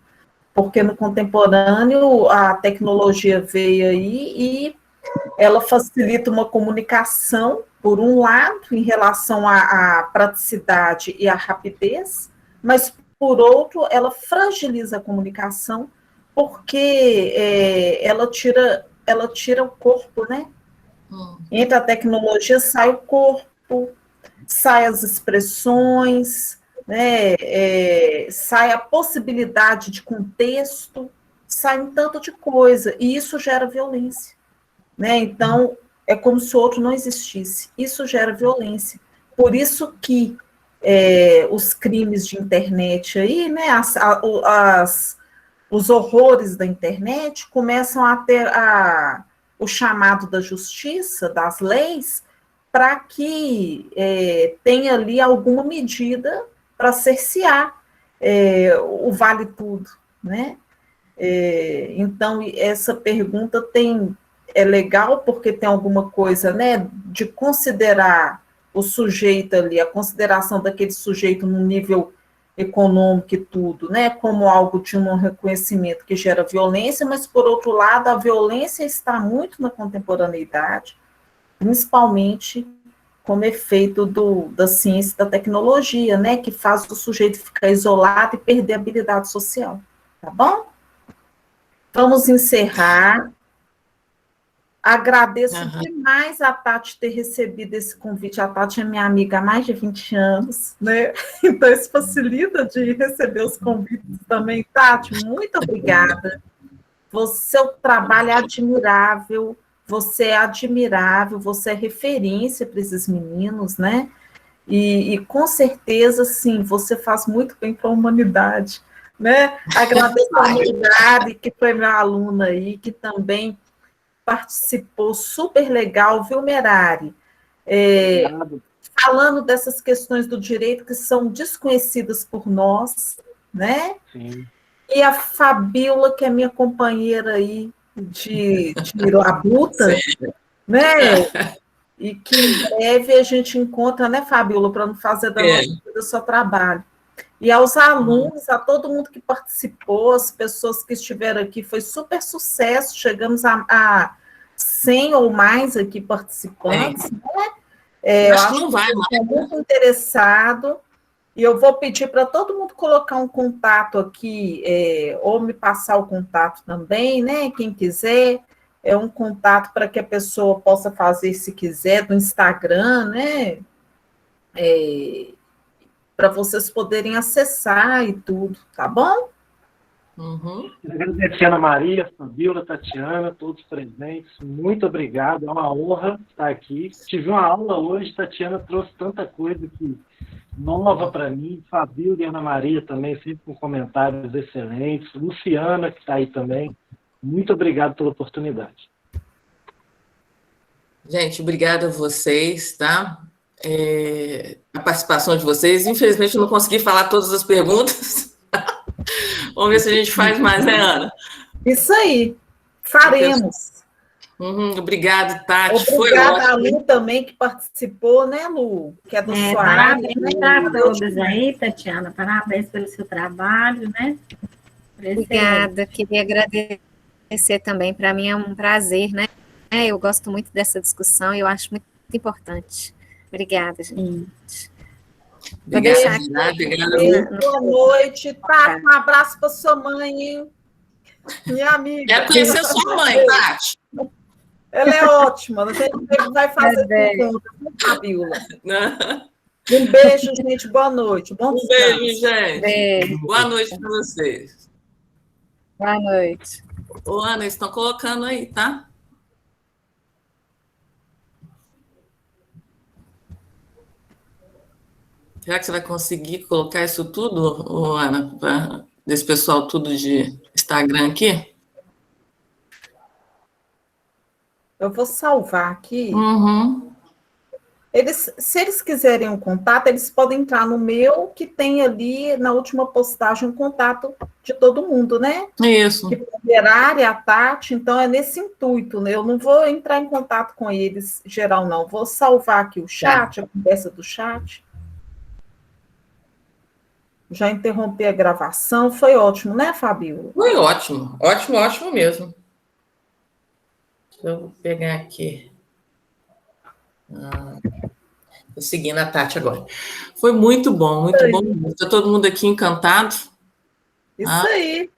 Porque no contemporâneo a tecnologia veio aí e ela facilita uma comunicação, por um lado, em relação à praticidade e à rapidez, mas, por outro, ela fragiliza a comunicação, porque ela tira o corpo, né? Entra a tecnologia, sai o corpo, sai as expressões, né? Sai a possibilidade de contexto, sai um tanto de coisa, e isso gera violência, né? Então, é como se o outro não existisse. Isso gera violência. Por isso que os crimes de internet aí, né? Os horrores da internet começam a ter o chamado da justiça, das leis, para que tenha ali alguma medida para cercear o vale tudo, né? Então, essa pergunta é legal porque tem alguma coisa, né, de considerar o sujeito ali, a consideração daquele sujeito no nível econômico e tudo, né, como algo de um reconhecimento que gera violência, mas, por outro lado, a violência está muito na contemporaneidade, principalmente como efeito da ciência e da tecnologia, né, que faz o sujeito ficar isolado e perder a habilidade social, tá bom? Vamos encerrar. Agradeço demais a Tati ter recebido esse convite. A Tati é minha amiga há mais de 20 anos, né? Então, isso facilita de receber os convites também. Tati, muito obrigada. Seu trabalho é admirável, você é referência para esses meninos, né? E com certeza, sim, você faz muito bem para a humanidade, né? Agradeço a Mirari, que foi minha aluna aí, que também participou, super legal, viu, Merari? Falando dessas questões do direito que são desconhecidas por nós, né? Sim. E a Fabíola, que é minha companheira aí de labuta, né? E que em breve a gente encontra, né, Fabíola, para não fazer da nossa vida do seu trabalho. E aos alunos, a todo mundo que participou, as pessoas que estiveram aqui, foi super sucesso, chegamos a 100 ou mais aqui participantes, né? Acho que não vai, mas estou muito interessado, e eu vou pedir para todo mundo colocar um contato aqui, ou me passar o contato também, né? Quem quiser, é um contato para que a pessoa possa fazer, se quiser, do Instagram, né? Para vocês poderem acessar e tudo, tá bom? Quero agradecer a Ana Maria, Fabíola, Tatiana, todos presentes. Muito obrigado, é uma honra estar aqui. Tive uma aula hoje, Tatiana trouxe tanta coisa nova para mim. Fabíola e Ana Maria também, sempre com comentários excelentes. Luciana, que está aí também. Muito obrigado pela oportunidade. Gente, obrigada a vocês, tá? A participação de vocês. Infelizmente, eu não consegui falar todas as perguntas. Vamos ver se a gente faz mais, né, Ana? Isso aí, faremos. Obrigado, Tati. Obrigada a Lu também, que participou, né, Lu? Que é do Soares. Parabéns para todos aí, Tatiana. Parabéns pelo seu trabalho, né? Obrigada. Queria agradecer também. Para mim é um prazer, né? Eu gosto muito dessa discussão e eu acho muito importante. Obrigada, gente. Obrigada. Boa noite. Tati, um abraço para sua mãe, minha amiga. Quero conhecer sua mãe, Tati. Ela é ótima. A gente vai fazer perguntas, né, Fabíola? Um beijo, gente. Boa noite. Bom descanso. Beijo, gente. Beijo. Boa noite para vocês. Boa noite. Ô, Ana, eles estão colocando aí, tá? Será que você vai conseguir colocar isso tudo, Ana, desse pessoal tudo de Instagram aqui? Eu vou salvar aqui. Se eles quiserem um contato, eles podem entrar no meu, que tem ali na última postagem um contato de todo mundo, né? Isso. Que Merari, a Tati, então é nesse intuito, né? Eu não vou entrar em contato com eles geral, não. Vou salvar aqui o chat, a conversa do chat. Já interrompi a gravação, foi ótimo, né, Fabíola? Foi ótimo, ótimo mesmo. Deixa eu pegar aqui. Estou seguindo a Tati agora. Foi muito bom, muito bom. Está todo mundo aqui encantado. Isso aí.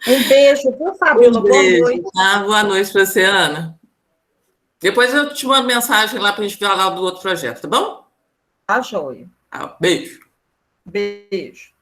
Um beijo, viu, Fabíola? Boa noite. Boa noite para você, Ana. Depois eu te mando mensagem lá para a gente falar do outro projeto, tá bom? Tá joia. Beijo. Beijo.